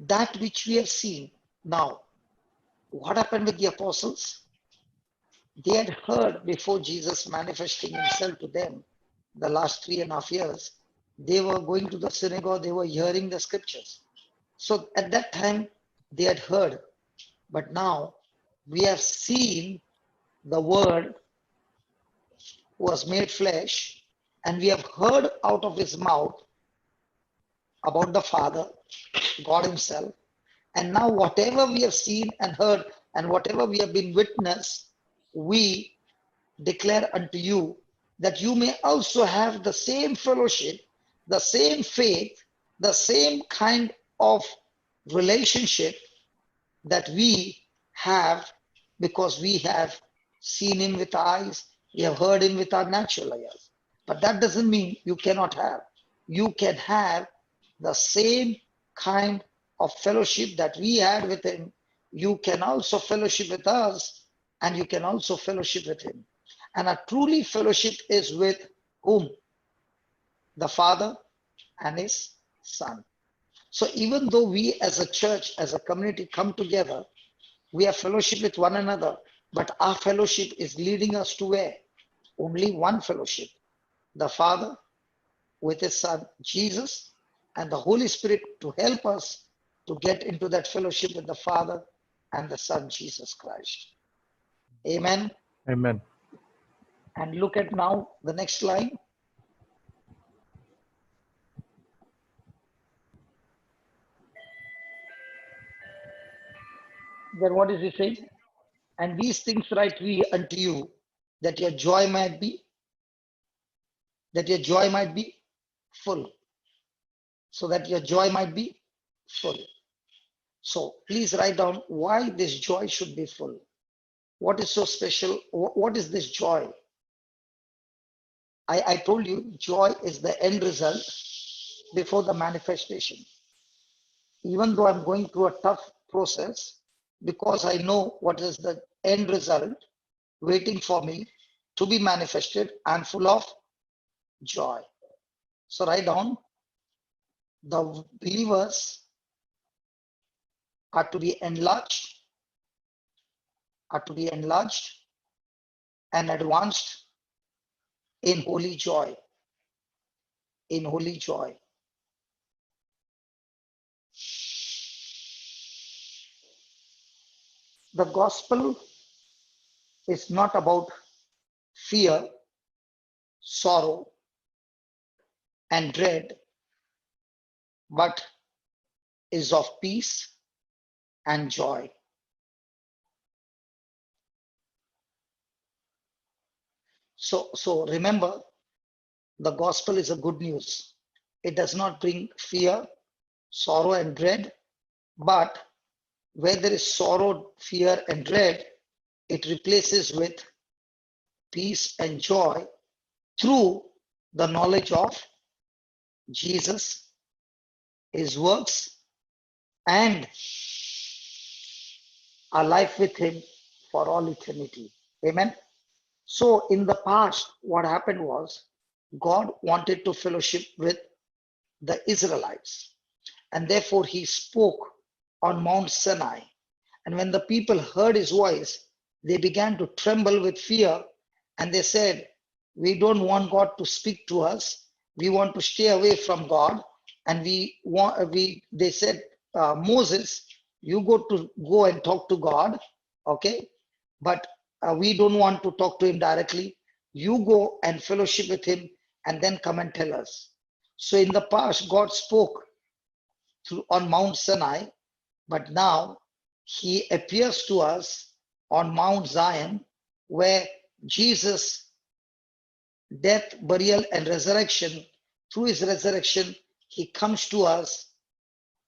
That which we have seen. Now, what happened with the apostles? They had heard before Jesus manifesting himself to them the last 3.5 years. They were going to the synagogue, they were hearing the scriptures. So at that time, they had heard. But now we have seen the word was made flesh, and we have heard out of his mouth about the Father, God himself. And now whatever we have seen and heard and whatever we have been witness, we declare unto you, that you may also have the same fellowship, the same faith, the same kind of relationship that we have, because we have seen him with our eyes, we have heard him with our natural ears. But that doesn't mean you cannot have. You can have the same kind of fellowship that we had with him. You can also fellowship with us, and you can also fellowship with him. And a truly fellowship is with whom? The Father and his Son. So even though we as a church, as a community come together, we have fellowship with one another, but our fellowship is leading us to where? Only one fellowship. The Father with his Son, Jesus, and the Holy Spirit to help us to get into that fellowship with the Father and the Son, Jesus Christ. Amen. Amen. And look at now the next line. Then what is he saying? And these things write we unto you, that your joy might be full. So that your joy might be full. So please write down why this joy should be full. What is so special? What is this joy? I told you, joy is the end result before the manifestation. Even though I'm going through a tough process, because I know what is the end result waiting for me to be manifested, I'm full of joy. So write down, the believers are to be enlarged, and advanced in holy joy. In holy joy. The gospel is not about fear, sorrow, and dread, but is of peace and joy. So remember, the gospel is a good news. It does not bring fear, sorrow, and dread, but where there is sorrow, fear, and dread, it replaces with peace and joy through the knowledge of Jesus, his works, and our life with him for all eternity. Amen. So in the past, what happened was God wanted to fellowship with the Israelites. And therefore he spoke on Mount Sinai. And when the people heard his voice, they began to tremble with fear. And they said, we don't want God to speak to us. We want to stay away from God. And they said, Moses, you go and talk to God. Okay. But we don't want to talk to him directly. You go and fellowship with him and then come and tell us. So in the past, God spoke on Mount Sinai, but now he appears to us on Mount Zion, where Jesus' death, burial, and resurrection, through his resurrection, he comes to us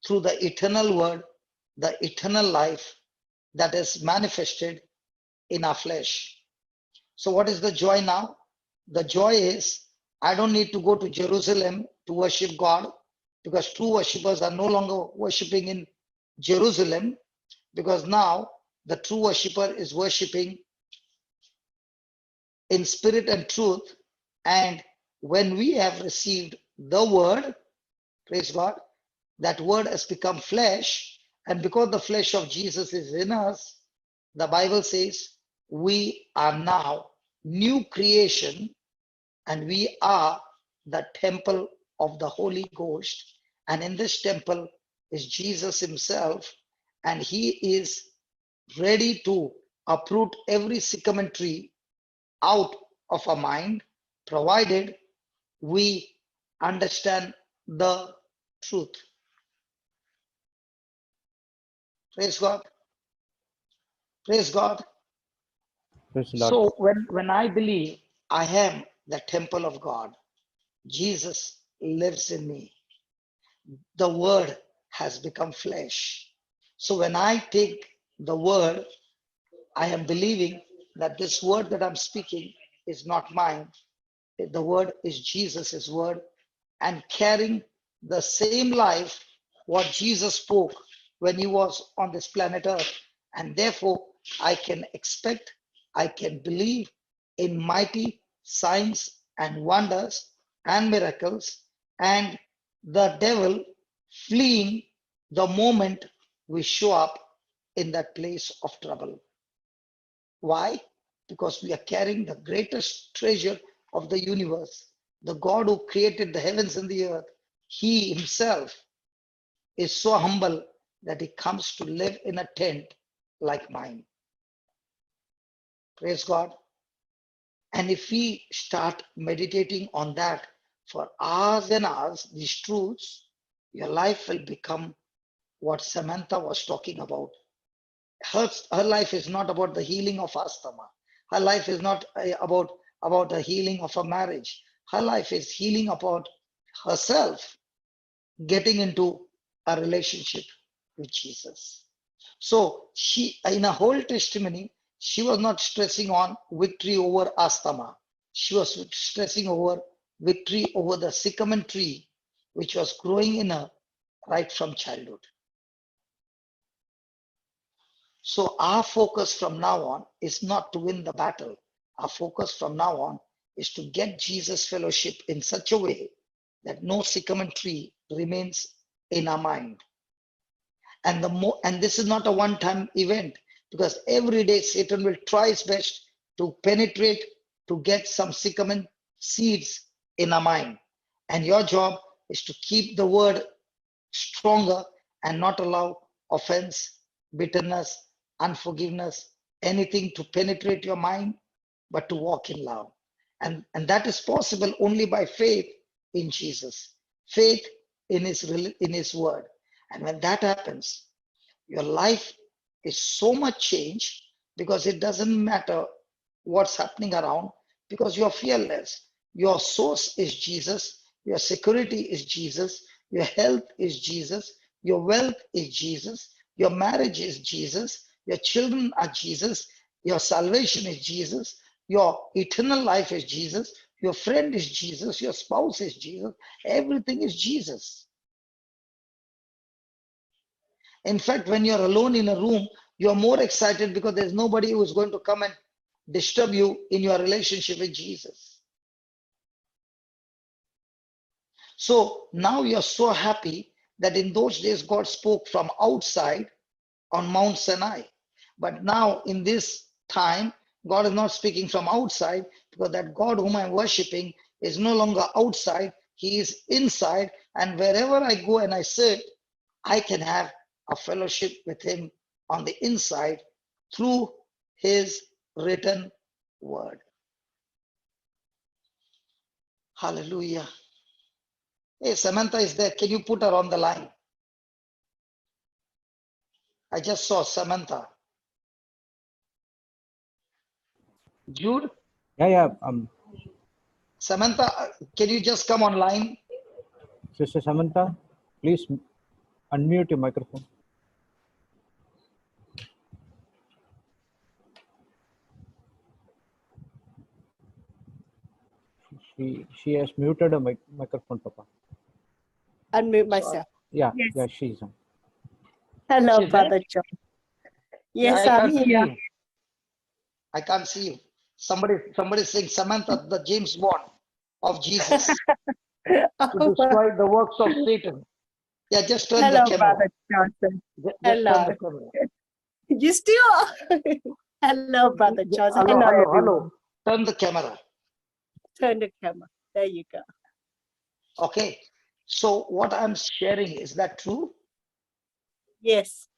through the eternal word, the eternal life that is manifested in our flesh. So what is the joy now? The joy is I don't need to go to Jerusalem to worship God, because true worshippers are no longer worshiping in Jerusalem, because now the true worshipper is worshiping in spirit and truth. And when we have received the word, praise God, that word has become flesh. And because the flesh of Jesus is in us, the Bible says we are now new creation, and we are the temple of the Holy Ghost. And in this temple is Jesus himself, and he is ready to uproot every sycamine tree out of our mind, provided we understand the truth. Praise God. Praise God. Praise the Lord. So when I believe I am the temple of God, Jesus lives in me. The word has become flesh. So when I take the word, I am believing that this word that I'm speaking is not mine. The word is Jesus' word, and carrying the same life what Jesus spoke when he was on this planet Earth. And therefore, I can expect, I can believe in mighty signs and wonders and miracles, and the devil fleeing the moment we show up in that place of trouble. Why? Because we are carrying the greatest treasure of the universe, the God who created the heavens and the earth. He himself is so humble that he comes to live in a tent like mine. Praise God. And if we start meditating on that for hours and hours, these truths, your life will become what Samantha was talking about. Her life is not about the healing of asthma. Her life is not about the healing of a marriage. Her life is healing about herself, getting into a relationship with Jesus. So she, in her whole testimony, she was not stressing on victory over asthma. She was stressing over victory over the sycamine tree, which was growing in her right from childhood. So our focus from now on is not to win the battle. Our focus from now on is to get Jesus fellowship in such a way that no sycamine tree remains in our mind. And this is not a one-time event, because every day Satan will try his best to penetrate, to get some sycamine seeds in our mind. And your job is to keep the word stronger and not allow offense, bitterness, unforgiveness, anything to penetrate your mind, but to walk in love. And that is possible only by faith in Jesus, faith in his word. And when that happens, your life is so much changed, because it doesn't matter what's happening around, because you're fearless. Your source is Jesus, your security is Jesus, your health is Jesus, your wealth is Jesus, your marriage is Jesus, your children are Jesus, your salvation is Jesus, your eternal life is Jesus, your friend is Jesus, your spouse is Jesus, everything is Jesus. In fact, when you're alone in a room, you're more excited because there's nobody who is going to come and disturb you in your relationship with Jesus. So now you're so happy that in those days God spoke from outside on Mount Sinai. But now in this time, God is not speaking from outside, because that God whom I'm worshiping is no longer outside, he is inside. And wherever I go and I sit, I can have a fellowship with him on the inside through his written word. Hallelujah. Hey, Samantha is there. Can you put her on the line? I just saw Samantha. Jude? Yeah. Samantha, can you just come online? Sister Samantha, please unmute your microphone. She has muted her microphone, Papa. Unmute myself. Yeah, Yes. yeah, she's on. Hello, She's Brother John. Yes, I I'm can't see here. you. I can't see you. Somebody saying Samantha, the James Bond of Jesus, to destroy the works of Satan. Yeah, just turn the Hello, camera. Brother Johnson. Just Hello. turn the camera. You still? Hello, Brother Johnson. Hello, Hello, hello, everyone. hello. Turn the camera. Turn the camera. There you go. Okay. So what I'm sharing, is that true? Yes.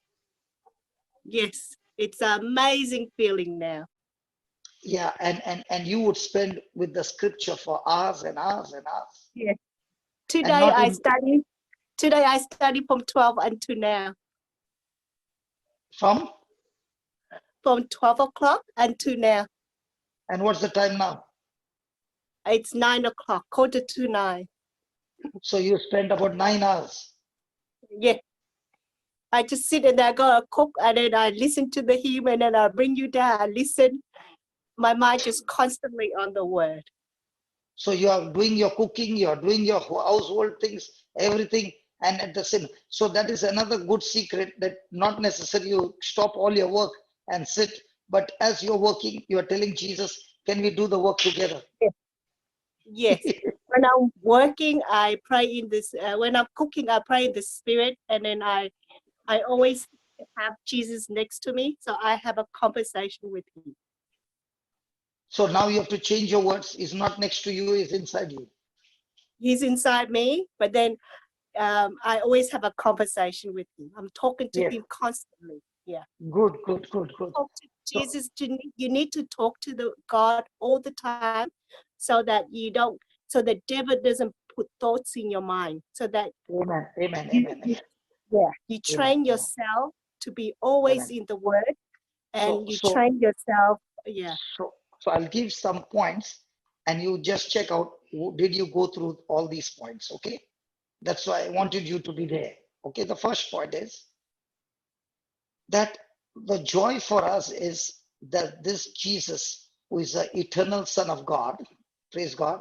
Yes. It's an amazing feeling now. Yeah, and you would spend with the scripture for hours and hours and hours. Yes. And Today not I in- study from 12 until now. From? From 12 o'clock until now. And what's the time now? It's 9 o'clock, 8:45. So you spend about 9 hours. Yeah. I just sit and I go cook, and then I listen to the hymn, and then I bring you down, I listen. My mind just constantly on the word. So you are doing your cooking, you are doing your household things, everything, and at the same. So that is another good secret, that not necessarily you stop all your work and sit, but as you're working, you are telling Jesus, can we do the work together? Yes. When I'm working, I pray in this. When I'm cooking, I pray in the spirit, and then I always have Jesus next to me, so I have a conversation with him. So now you have to change your words. It's not next to you, it's inside you. He's inside me, but then I always have a conversation with him. I'm talking to him constantly. Yeah. Good. Talk to Jesus. You need to talk to the God all the time, so that so the devil doesn't put thoughts in your mind, so that Amen. you train yourself to be always in the word, and you train yourself. Yeah. So I'll give some points, and you just check out, did you go through all these points? Okay. That's why I wanted you to be there. Okay. The first point is that the joy for us is that this Jesus, who is the eternal Son of God, praise God.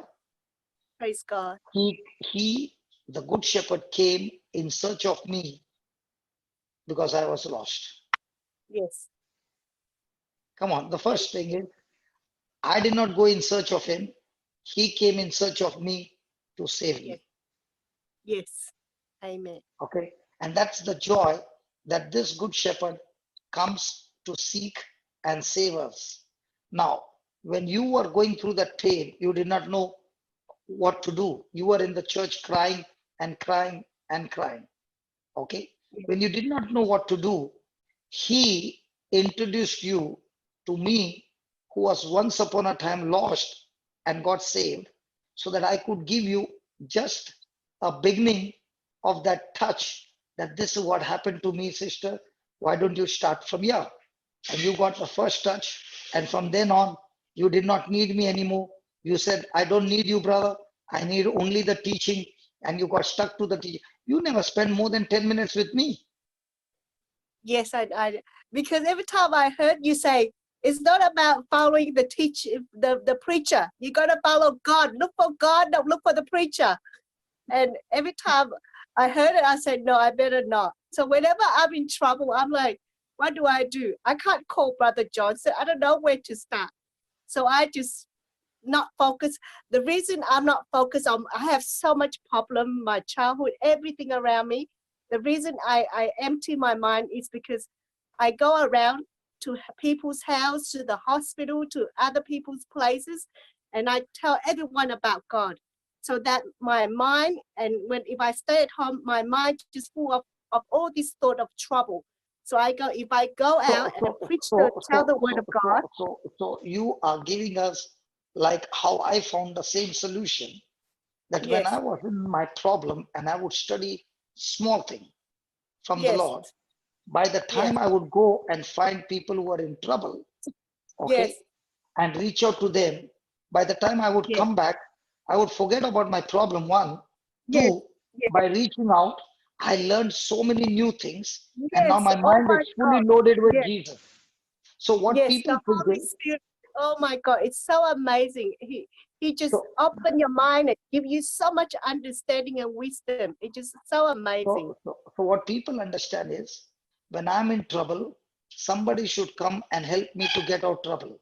Praise God. He, the Good Shepherd, came in search of me because I was lost. Yes. Come on. The first thing is, I did not go in search of him. He came in search of me to save me. Yes. Amen. Okay. And that's the joy, that this Good Shepherd comes to seek and save us. Now, when you were going through that pain, you did not know what to do. You were in the church crying and crying and crying. Okay. When you did not know what to do, he introduced you to me, who was once upon a time lost and got saved, so that I could give you just a beginning of that touch, that this is what happened to me, sister. Why don't you start from here? And you got the first touch. And from then on, you did not need me anymore. You said, I don't need you, brother. I need only the teaching. And you got stuck to the teaching. You never spend more than 10 minutes with me. Yes, I because every time I heard you say, it's not about following the the preacher. You gotta follow God. Look for God, don't look for the preacher. And every time I heard it, I said, no, I better not. So whenever I'm in trouble, I'm like, what do? I can't call Brother Johnson. I don't know where to start. So I just not focus. The reason I'm not focused on, I have so much problem, my childhood, everything around me. The reason I empty my mind is because I go around to people's house, to the hospital, to other people's places, and I tell everyone about God. So that my mind, and if I stay at home, my mind is full of all this thought of trouble. So if I go out and tell the word of God. So you are giving us like how I found the same solution, that when I was in my problem and I would study small thing from the Lord, by the time I would go and find people who are in trouble, okay, and reach out to them, by the time I would come back, I would forget about my problem, one. Two, by reaching out, I learned so many new things, and now my mind is fully loaded with Jesus. So what people the Holy think is, Spirit, oh my God, it's so amazing. He just open your mind and give you so much understanding and wisdom. It's just so amazing. so what people understand is, when I'm in trouble, somebody should come and help me to get out of trouble.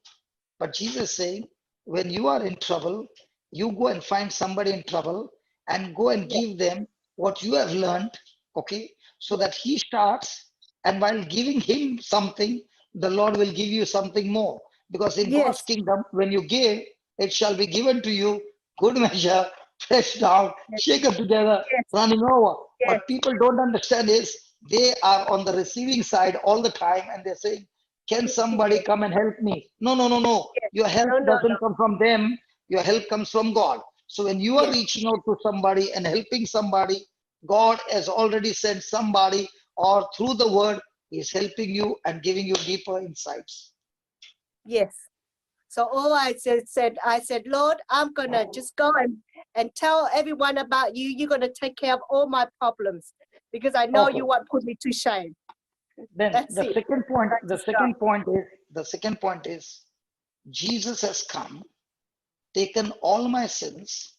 But Jesus is saying, when you are in trouble, you go and find somebody in trouble and go and give them what you have learned, okay, so that he starts, and while giving him something, the Lord will give you something more. Because in God's kingdom, when you give, it shall be given to you, good measure, pressed down, shaken together, running over. What people don't understand is, they are on the receiving side all the time, and they're saying, can somebody come and help me? No, no, no, no. Your help doesn't come from them. Your help comes from God. So when you are reaching out to somebody and helping somebody, God has already sent somebody, or through the word, is helping you and giving you deeper insights. Yes. So all I said, Lord, I'm gonna just go and tell everyone about you. You're gonna take care of all my problems, because I know you won't put me to shame. Then That's the it. second point is, Jesus has come, taken all my sins,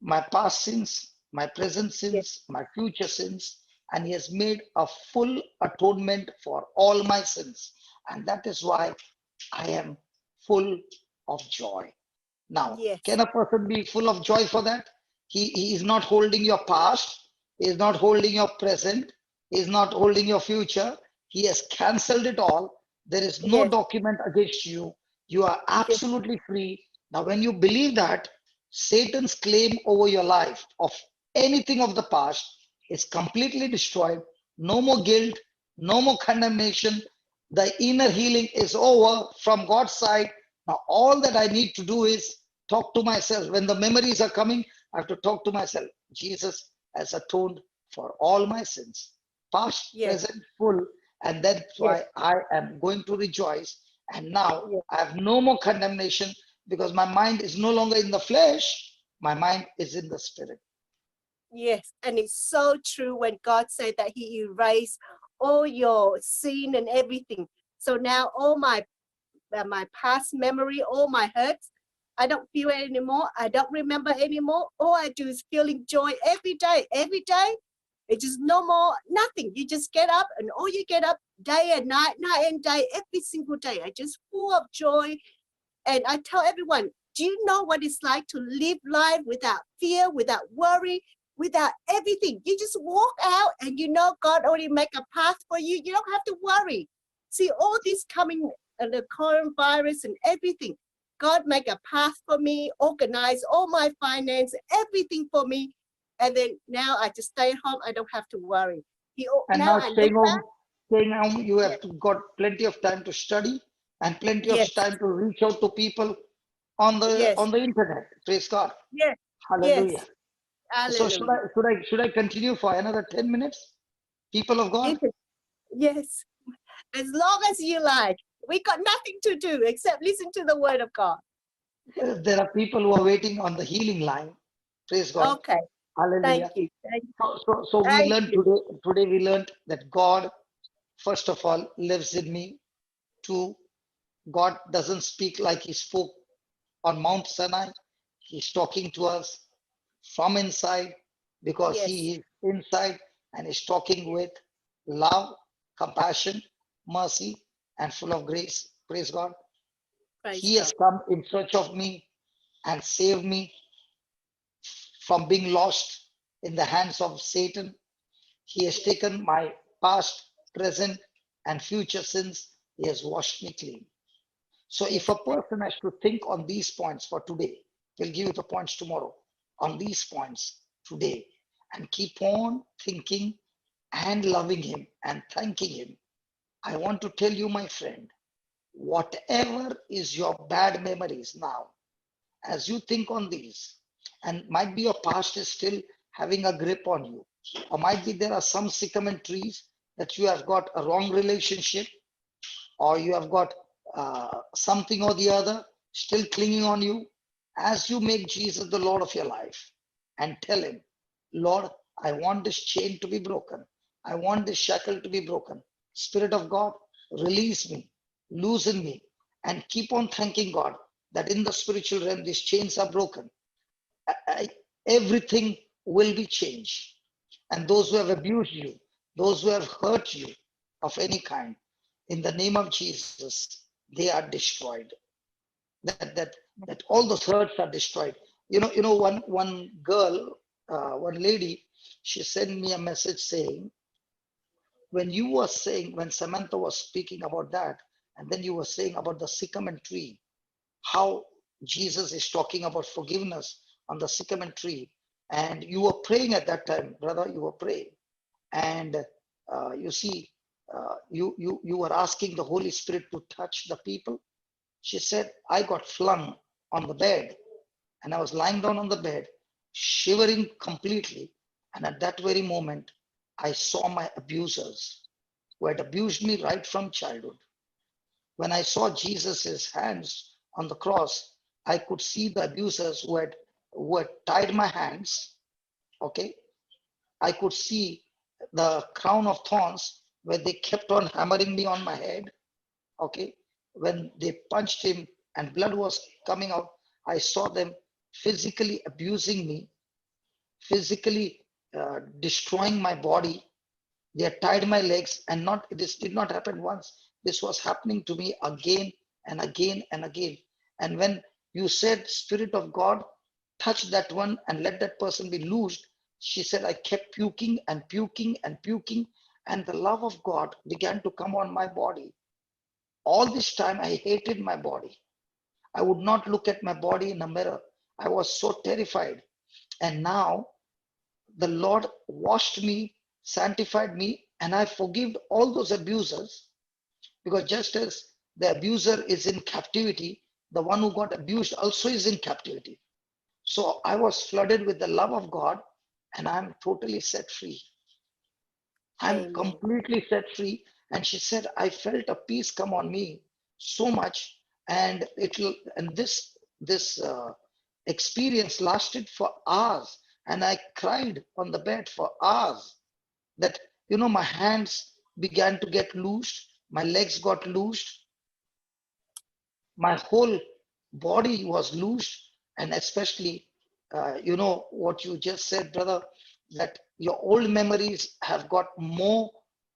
my past sins, my present sins, my future sins, and he has made a full atonement for all my sins. And that is why I am full of joy. Now, can a person be full of joy for that? He is not holding your past, he is not holding your present, he is not holding your future. He has cancelled it all. There is no document against you. You are absolutely free. Now, when you believe that, Satan's claim over your life of anything of the past is completely destroyed. No more guilt, no more condemnation. The inner healing is over from God's side. Now, all that I need to do is talk to myself. When the memories are coming, I have to talk to myself. Jesus has atoned for all my sins, past, present, full. And that's why I am going to rejoice. And now I have no more condemnation, because my mind is no longer in the flesh, my mind is in the spirit. Yes, and it's so true when God said that he erased all your sin and everything. So now all my past memory, all my hurts, I don't feel it anymore. I don't remember anymore. All I do is feeling joy every day. Every day, it's just no more, nothing. You just get up, and all you get up day and night, night and day, every single day. I just full of joy. And I tell everyone, do you know what it's like to live life without fear, without worry, without everything? You just walk out and you know God already make a path for you. You don't have to worry. See, all this coming, the coronavirus and everything, God make a path for me, organize all my finance, everything for me. And then now I just stay at home. I don't have to worry. And now staying home, you have got plenty of time to study and plenty of time to reach out to people on the internet. Praise God. Yes. Hallelujah. Yes. So Hallelujah. should I continue for another 10 minutes? People of God? Yes. As long as you like. We got nothing to do except listen to the word of God. There are people who are waiting on the healing line. Praise God. Okay. Hallelujah. Thank you. So we learned today we learned that God, first of all, lives in me. Two, God doesn't speak like he spoke on Mount Sinai. He's talking to us from inside, because he is inside and is talking with love, compassion, mercy, and full of grace. Praise God. He has come in search of me and saved me from being lost in the hands of Satan. He has taken my past, present, and future sins. He has washed me clean. So if a person has to think on these points for today, we'll give you the points tomorrow, on these points today, and keep on thinking and loving him and thanking him. I want to tell you, my friend, whatever is your bad memories now, as you think on these, and might be your past is still having a grip on you, or might be there are some sycamine trees that you have got a wrong relationship, or you have got something or the other still clinging on you. As you make Jesus the Lord of your life and tell him, Lord, I want this chain to be broken. I want this shackle to be broken. Spirit of God, release me, loosen me, and keep on thanking God that in the spiritual realm, these chains are broken. Everything will be changed. And those who have abused you, those who have hurt you of any kind, in the name of Jesus, they are destroyed. That all those hurts are destroyed. One girl, one lady, she sent me a message saying, when Samantha was speaking about that, and then you were saying about the sycamine tree, how Jesus is talking about forgiveness on the sycamine tree, and you were praying at that time, brother, you were praying, and you were asking the Holy Spirit to touch the people. She said, I got flung on the bed, and I was lying down on the bed, shivering completely. And at that very moment, I saw my abusers who had abused me right from childhood. When I saw Jesus's hands on the cross, I could see the abusers who had tied my hands. Okay, I could see the crown of thorns where they kept on hammering me on my head. Okay, when they punched him and blood was coming out, I saw them physically abusing me, physically destroying my body. They had tied my legs, and this did not happen once. This was happening to me again and again and again. And when you said, Spirit of God, touch that one and let that person be loosed, she said, I kept puking and puking and puking, and the love of God began to come on my body. All this time, I hated my body. I would not look at my body in a mirror. I was so terrified. And now the Lord washed me, sanctified me, and I forgive all those abusers, because just as the abuser is in captivity, the one who got abused also is in captivity. So I was flooded with the love of God, and I'm totally set free. I'm completely set free. And she said, I felt a peace come on me so much, and this experience lasted for hours, and I cried on the bed for hours. That my hands began to get loosed, my legs got loosed, my whole body was loosed, and especially, what you just said, brother, that your old memories have got more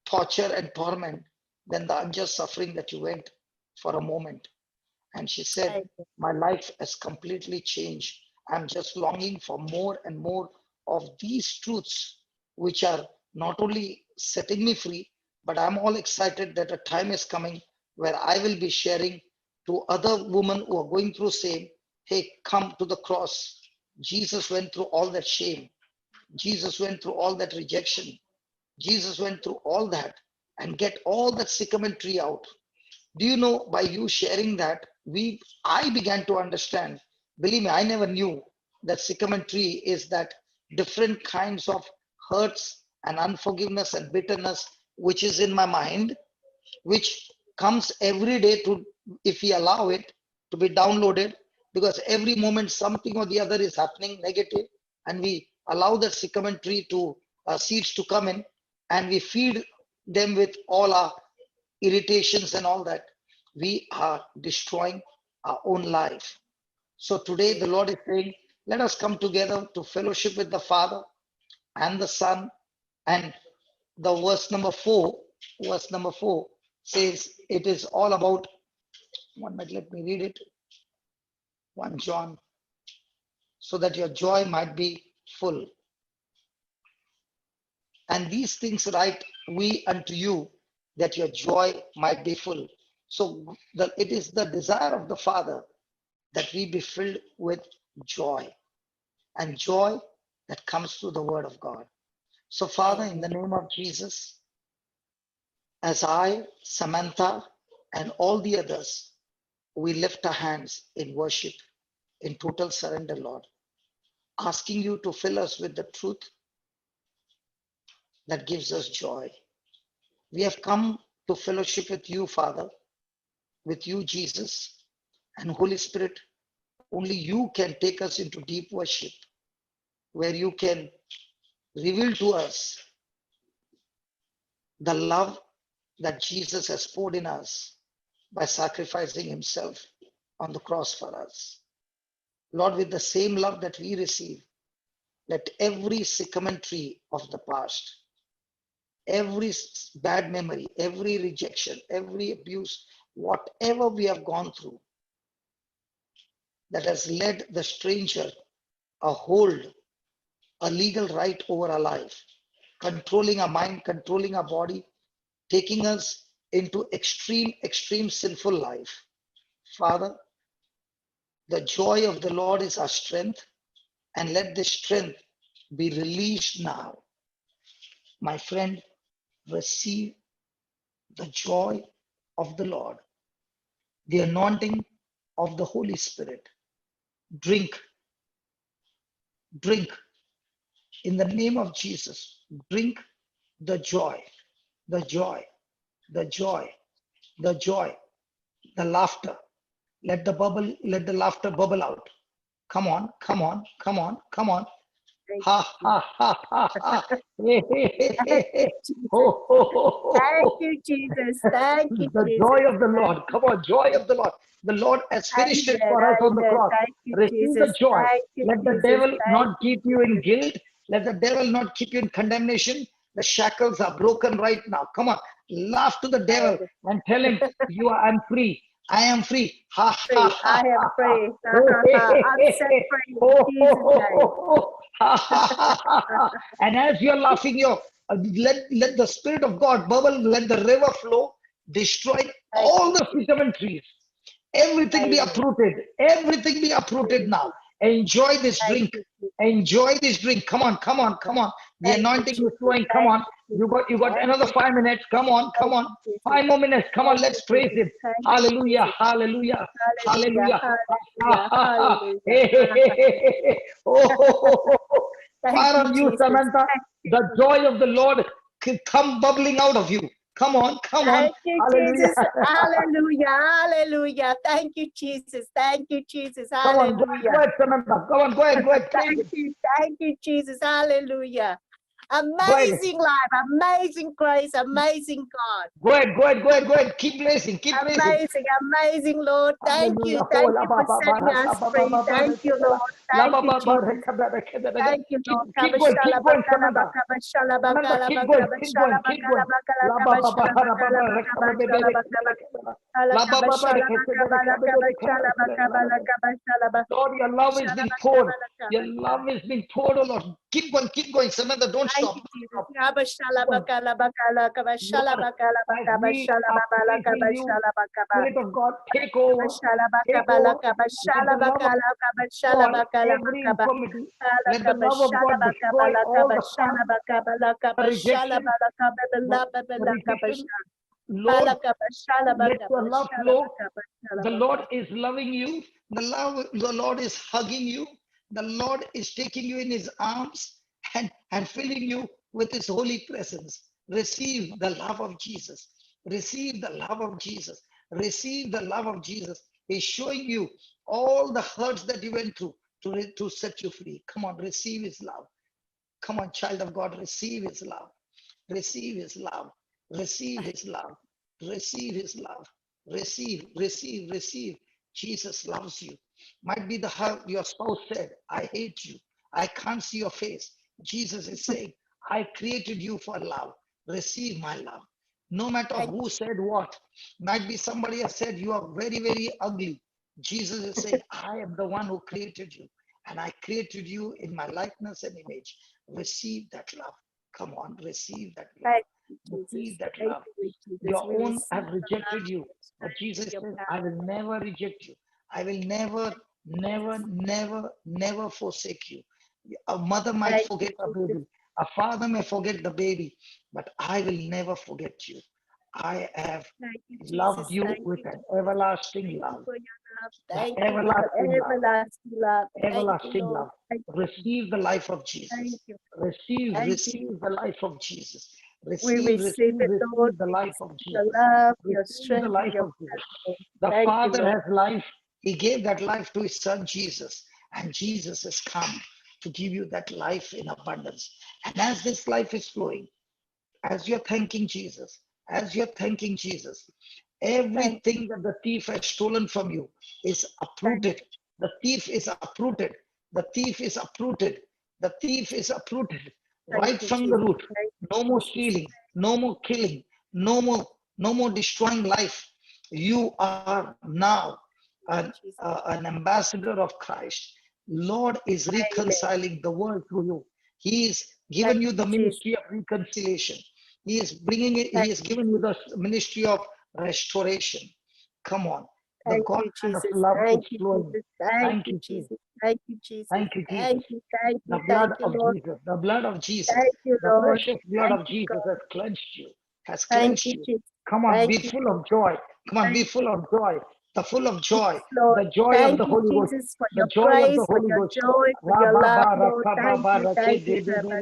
torture and torment than the unjust suffering that you went for a moment. And she said, my life has completely changed. I'm just longing for more and more of these truths, which are not only setting me free, but I'm all excited that a time is coming where I will be sharing to other women who are going through same, hey, come to the cross. Jesus went through all that shame. Jesus went through all that rejection. Jesus went through all that, and get all that sycamine tree out. Do you know, by you sharing that, I began to understand. Believe me, I never knew that sycamine tree is that different kinds of hurts and unforgiveness and bitterness which is in my mind, which comes every day, to, if we allow it to be downloaded, because every moment something or the other is happening negative, and we allow the sycamine tree to seeds to come in, and we feed them with all our irritations and all that, we are destroying our own life. So today the Lord is saying, let us come together to fellowship with the Father and the Son. And the verse number 4 says it is all about, one minute, let me read it. 1 John, so that your joy might be full. And these things write we unto you, that your joy might be full. So it is the desire of the Father that we be filled with joy, and joy that comes through the word of God. So Father, in the name of Jesus, as I, Samantha, and all the others, we lift our hands in worship, in total surrender, Lord, asking you to fill us with the truth that gives us joy. We have come to fellowship with you, Father, with you, Jesus, and Holy Spirit. Only you can take us into deep worship, where you can reveal to us the love that Jesus has poured in us by sacrificing himself on the cross for us. Lord, with the same love that we receive, let every sycamine tree of the past, every bad memory, every rejection, every abuse, whatever we have gone through that has led the stranger a hold, a legal right over our life, controlling our mind, controlling our body, taking us into extreme sinful life. Father, the joy of the Lord is our strength, and let this strength be released now. My friend, receive the joy of the Lord, the anointing of the Holy Spirit. Drink in the name of Jesus. Drink the joy, the joy, the joy, the joy, the laughter. Let the laughter bubble out. Come on, come on, come on, come on. Ha ha ha ha ha. Hey, hey, hey, hey, hey. Ho, ho, ho, ho, Thank ho. you, Jesus. Thank you, The Jesus. joy of the Lord. Come on, joy of the Lord. The Lord has finished it for us on the cross. Thank you, Receive the Jesus. joy. Thank you, Let the Jesus. devil Thank not keep you in guilt. Let the devil not keep you in condemnation. The shackles are broken right now. Come on, laugh to the devil and tell him, I'm free. I am free. Ha ha free. ha I am ha ha. free. Oh, hey, hey, I'm hey, set hey. free in Oh, ho, Jesus' ho, name. ho, ho. Ha ha ha ha ha. And as you're laughing, let the Spirit of God bubble, let the river flow, destroy all the sycamine trees. Everything be uprooted. Everything be uprooted now. Enjoy this drink. Enjoy this drink. Come on, come on, come on. The anointing is flowing. Come on. You got another 5 minutes. Come on, come on. 5 more minutes. Come on, let's praise him. Hallelujah, hallelujah, hallelujah. Hey, hey, hey, hey, hey. Oh, ho, ho, ho, ho. Fire on you, Samantha. The joy of the Lord come bubbling out of you. Come on, come on. Thank you, Hallelujah. Jesus. Hallelujah. Hallelujah. Thank you, Jesus. Thank you, Jesus. Come on, go Hallelujah. ahead, Samantha. Come on, go ahead, praise Thank him. you, Jesus. Hallelujah. Go ahead, Amazing life, amazing grace, amazing God. go ahead, go ahead, go ahead, go ahead. Keep blessing, keep blessing. Amazing Lord. Thank you. Hallelujah. Thank you for setting us free. Thank you, Lord. Thank you, Jesus. Thank you, Lord. Keep Kabashala going, bakala Samantha. bakabashala Samantha, bakala keep going, keep bakabashala going, keep bakala going. bakala kabashala bakala bakabashala bakala kabashala bakabala kabashala bakabala kabashala Lord, your love is being poured. Your love is being poured, oh Lord. Keep going, Samantha. Don't Thank stop. you, Jesus. Kabashala bakala bakala kabashala Lord, bakala as we bakabashala are bakala praising you, kabashala bakaba. Spirit of God, take over. Kabashala Take bakabala over. Let kabashala the love of bakala kabashala God bakala every bakaba. infirmity. Kala Let the love of kabashala God destroy bakabala all the hurt, kabashala bakabala the kabashala rejection, bakabala the bakabala rejection. kabashala. Lord, Kala kabashala let your love bakabashala flow. bakabashala The Lord bakaba. is loving you. The Lord is hugging you. The Lord is taking you in his arms and filling you with his holy presence. Receive the love of Jesus. Receive the love of Jesus. Receive the love of Jesus. He's showing you all the hurts that you went through to set you free. Come on, receive his love. Come on, child of God, receive his love. Receive his love. Receive his love. Receive his love. Receive. Jesus loves you. Might be your spouse said, I hate you. I can't see your face. Jesus is saying, I created you for love. Receive my love. No matter who said what, might be somebody has said, you are very, very ugly. Jesus is saying, I am the one who created you, and I created you in my likeness and image. Receive that love. Come on, receive that love. Thank you, Jesus. Receive that Thank love. you, Jesus. Your We own receive have the rejected love, you, your but strength, Jesus your says, power. I will never reject you. I will never, never, never, never forsake you. A mother might Thank forget you, a Jesus. baby. A father may forget the baby, but I will never forget you. I have Thank you, loved Jesus. you Thank with you, an Jesus. everlasting Thank you love. for your love. The Thank you for the everlasting love. everlasting love. Thank you, Everlasting Lord. love. Thank you. Receive the life of Thank Jesus. you. Receive, Thank you. receive the life of Jesus. We Receive, receive receive, it, Lord. receive the We life of receive your Jesus. love, your Receive the strength, and life your of Jesus. power. The Thank you, Father Lord. has life. He gave that life to his son Jesus, and Jesus has come to give you that life in abundance. And as this life is flowing, as you're thanking Jesus, as you're thanking Jesus, Thank everything that the thief has stolen from you is thank uprooted. The thief is uprooted. The thief is uprooted. The thief is uprooted thank right you, from the Jesus. root. Thank No you, more Jesus. stealing, no more killing, no more destroying life. You are now Jesus. an ambassador of Christ. Lord is Amen. reconciling the world through you. He is Thank given you the you, Jesus. ministry of reconciliation. He is bringing it, Thank he has given you the ministry of restoration. Come on. The thank God you, kind of Jesus. love is Thank you, flowing. Jesus. Thank Thank you, you, Jesus. Jesus. Thank you, Jesus. Thank you, Thank Jesus. you, thank The you, blood thank you, of Lord. Jesus, the blood of Jesus, Thank you, the Lord. precious blood Thank of you, Jesus God. has cleansed you, has Thank cleansed you, you. Jesus. Come on, Thank be you, full of joy. Come on, thank be you. full of joy. The full of joy, Yes, Lord. the joy of Thank the you, Holy Ghost, Jesus, for the your joy of the grace, for Holy your Ghost. joy, for your love, Lord. Thank you. Thank you, Jesus.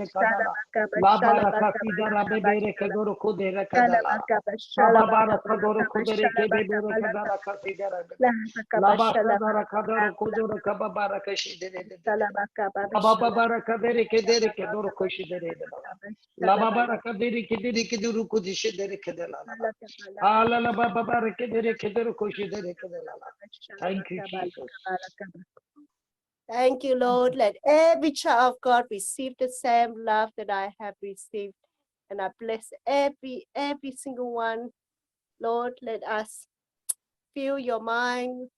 Thank you, Lord. Let every child of God receive the same love that I have received. And I bless every single one. Lord, let us fill your mind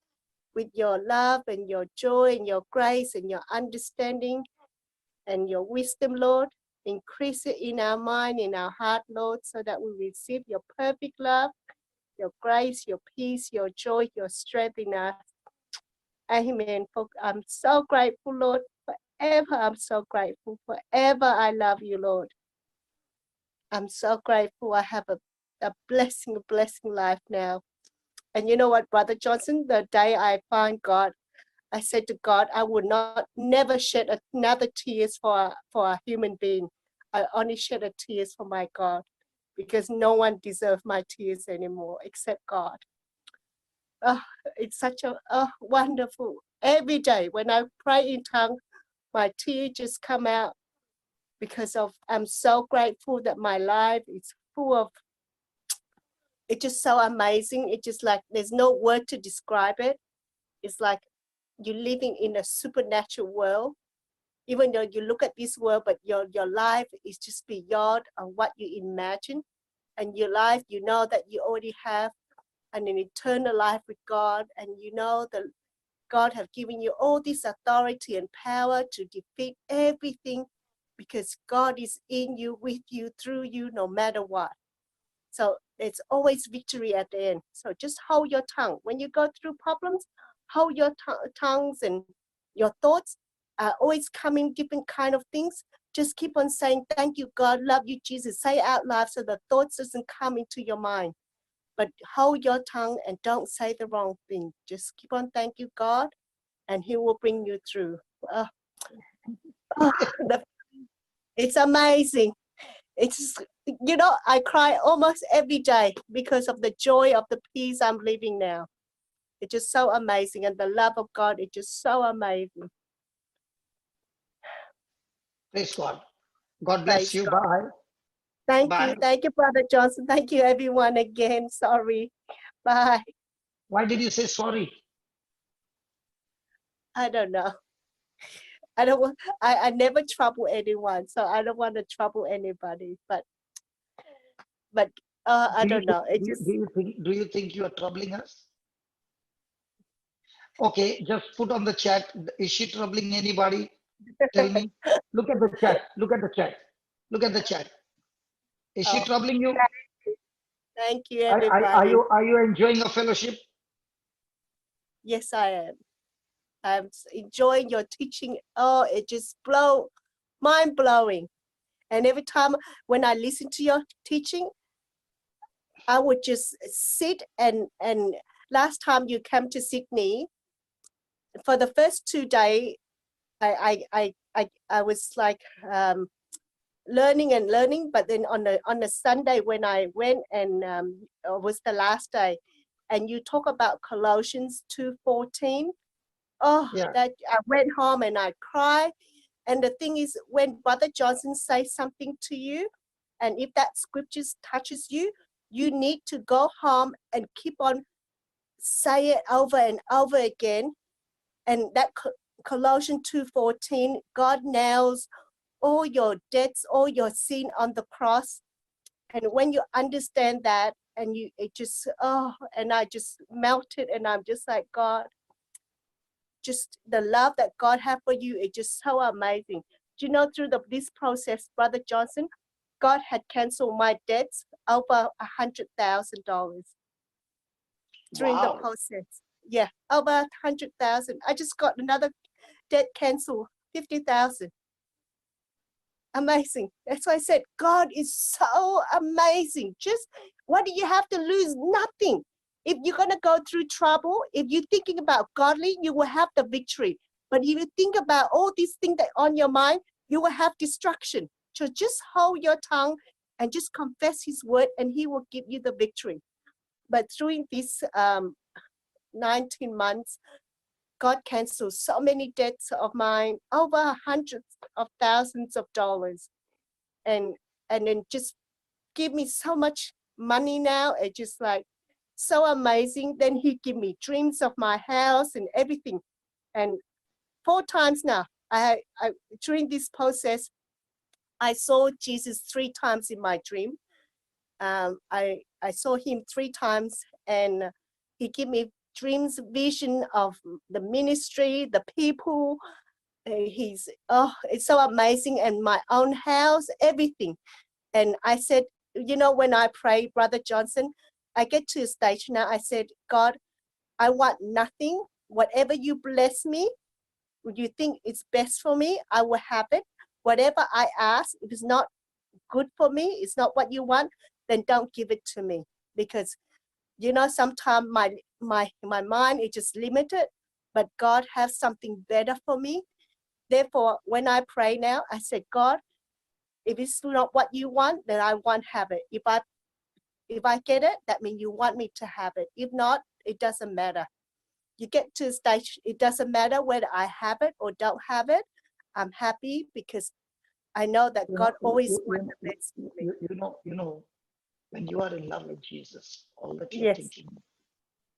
with your love and your joy and your grace and your understanding and your wisdom, Lord. Increase it in our mind, in our heart, Lord, so that we receive your perfect love, your grace, your peace, your joy, your strength in us. Amen. I'm so grateful, Lord. Forever, I'm so grateful. Forever, I love you, Lord. I'm so grateful. I have a blessing life now. And you know what, Brother Johnson, the day I found God, I said to God, I would never shed another tears for a human being. I only shed a tears for my God, because no one deserves my tears anymore except God. Oh, it's such a wonderful. Every day when I pray in tongues, my tears just come out because I'm so grateful that my life is full of. It's just so amazing. It's just like there's no word to describe it. It's like you're living in a supernatural world. Even though you look at this world, but your life is just beyond what you imagine. And your life, you know that you already have an eternal life with God, and you know that God have given you all this authority and power to defeat everything, because God is in you, with you, through you, no matter what. So it's always victory at the end. So just hold your tongue. When you go through problems, hold your tongues, and your thoughts are always coming different kind of things. Just keep on saying, thank you, God, love you, Jesus. Say it out loud so the thoughts doesn't come into your mind. But hold your tongue and don't say the wrong thing. Just keep on thank you, God, and he will bring you through. It's amazing. It's, I cry almost every day because of the joy of the peace I'm living now. It's just so amazing. And the love of God is just so amazing. Praise God. God bless Praise you. God. Bye. Thank you. Bye. Thank you, Brother Johnson. Thank you, everyone, again. Sorry. Bye. Why did you say sorry? I don't know. I never trouble anyone, so I don't want to trouble anybody. But I don't know. It just, Do you think you are troubling us? Okay, just put on the chat. Is she troubling anybody? Tell me. Look at the chat. Look at the chat. Look at the chat. Is she Oh, troubling you? thank you, everybody. Are you enjoying a fellowship? Yes, I am. I'm enjoying your teaching. Oh, it just mind blowing. And every time when I listen to your teaching, I would just sit and last time you came to Sydney, for the first 2 days, I was like learning, but then on the Sunday when I went and it was the last day, and you talk about Colossians 2:14. Oh, Yeah. that I went home and I cried. And the thing is, when Brother Johnson says something to you, and if that scriptures touches you, you need to go home and keep on say it over and over again. And that Colossians 2:14, God nails all your debts, all your sin on the cross. And when you understand that, and it just, and I just melted, and I'm just like, God, just the love that God had for you, it's just so amazing. Do you know, through this process, Brother Johnson, God had canceled my debts over $100,000 during the Wow. process. Yeah, over 100,000. I just got another debt canceled, 50,000. Amazing. That's why I said God is so amazing. Just what do you have to lose? Nothing. If you're gonna go through trouble, if you're thinking about godly, you will have the victory. But if you think about all these things that are on your mind, you will have destruction. So just hold your tongue and just confess His word, and He will give you the victory. But through this 19 months, God canceled so many debts of mine, over hundreds of thousands of dollars, and then just give me so much money now. It's just like so amazing. Then He give me dreams of my house and everything. And 4 times now, I during this process, I saw Jesus 3 times in my dream. I saw Him 3 times, and He gave me dreams, vision of the ministry, the people. It's so amazing, and my own house, everything. And I said, when I pray, Brother Johnson, I get to a stage now, I said, God, I want nothing. Whatever you bless me, would you think it's best for me, I will have it. Whatever I ask, if it's not good for me, it's not what you want, then don't give it to me. Because, sometimes my mind is just limited, but God has something better for me. Therefore, when I pray now, I said, God, if it's not what you want, then I won't have it. If I get it, that means you want me to have it. If not, it doesn't matter. You get to a stage, it doesn't matter whether I have it or don't have it. I'm happy because I know that God always wants the best for me. You know, when you are in love with Jesus, all that you're Yes, thinking,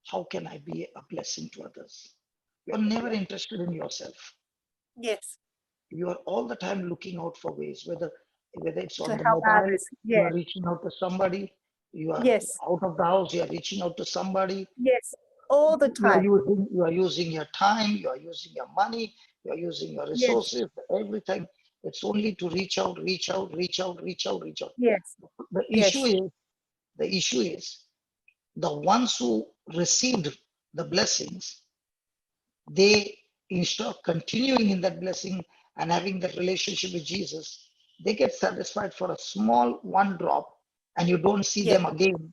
how can I be a blessing to others? You're never interested in yourself. yes, You are all the time looking out for ways, whether it's to on the help mobile, others. you Yes, are reaching out to somebody, you are yes, out of the house, you are reaching out to somebody, yes, all the time. you are using your time, you are using your money, you are using your Yes, resources, everything. It's only to reach out. yes, The issue yes, is, the ones who received the blessings, they, instead of continuing in that blessing and having that relationship with Jesus, they get satisfied for a small one drop, and you don't see yes, them again.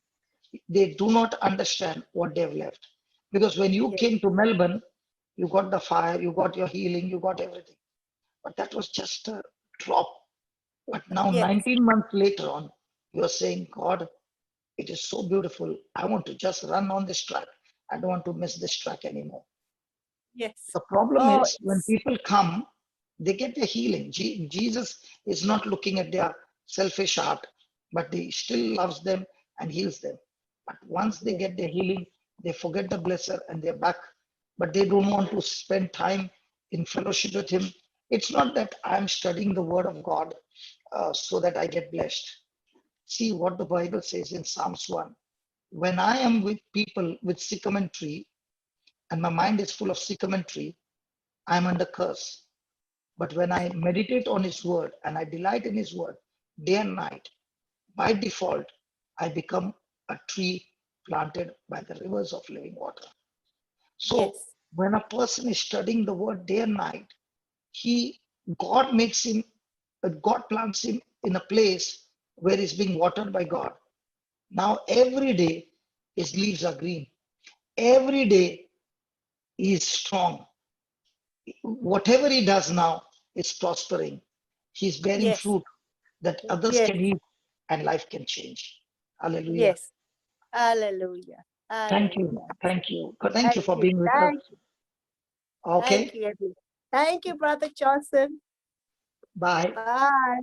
They do not understand what they've left. Because when you yes, came to Melbourne, you got the fire, you got your healing, you got everything. But that was just a drop. But now, yes, 19 months later on, you are saying, God, it is so beautiful. I want to just run on this track. I don't want to miss this track anymore. yes. The problem Oh, is when people come, they get their healing. Jesus is not looking at their selfish heart, but He still loves them and heals them. But once they yes, get their healing, they forget the blesser and they're back. But they don't want to spend time in fellowship with Him. It's not that I'm studying the Word of God so that I get blessed. See what the Bible says in Psalms 1. When I am with people with sycamine tree, and my mind is full of sycamine tree, I'm under curse. But when I meditate on His word and I delight in His word, day and night, by default, I become a tree planted by the rivers of living water. So Yes. when a person is studying the word day and night, God makes him, God plants him in a place where he's being watered by God. Now every day his leaves are green. Every day he is strong. Whatever he does now is prospering. He's bearing Yes. fruit that others Yes. can eat and life can change. Hallelujah. Yes. Hallelujah. Thank you. Hallelujah. Thank you. Thank you Thank for you. being with us. Thank you. Okay. Thank you, everyone. Thank you, Brother Johnson. Bye. Bye.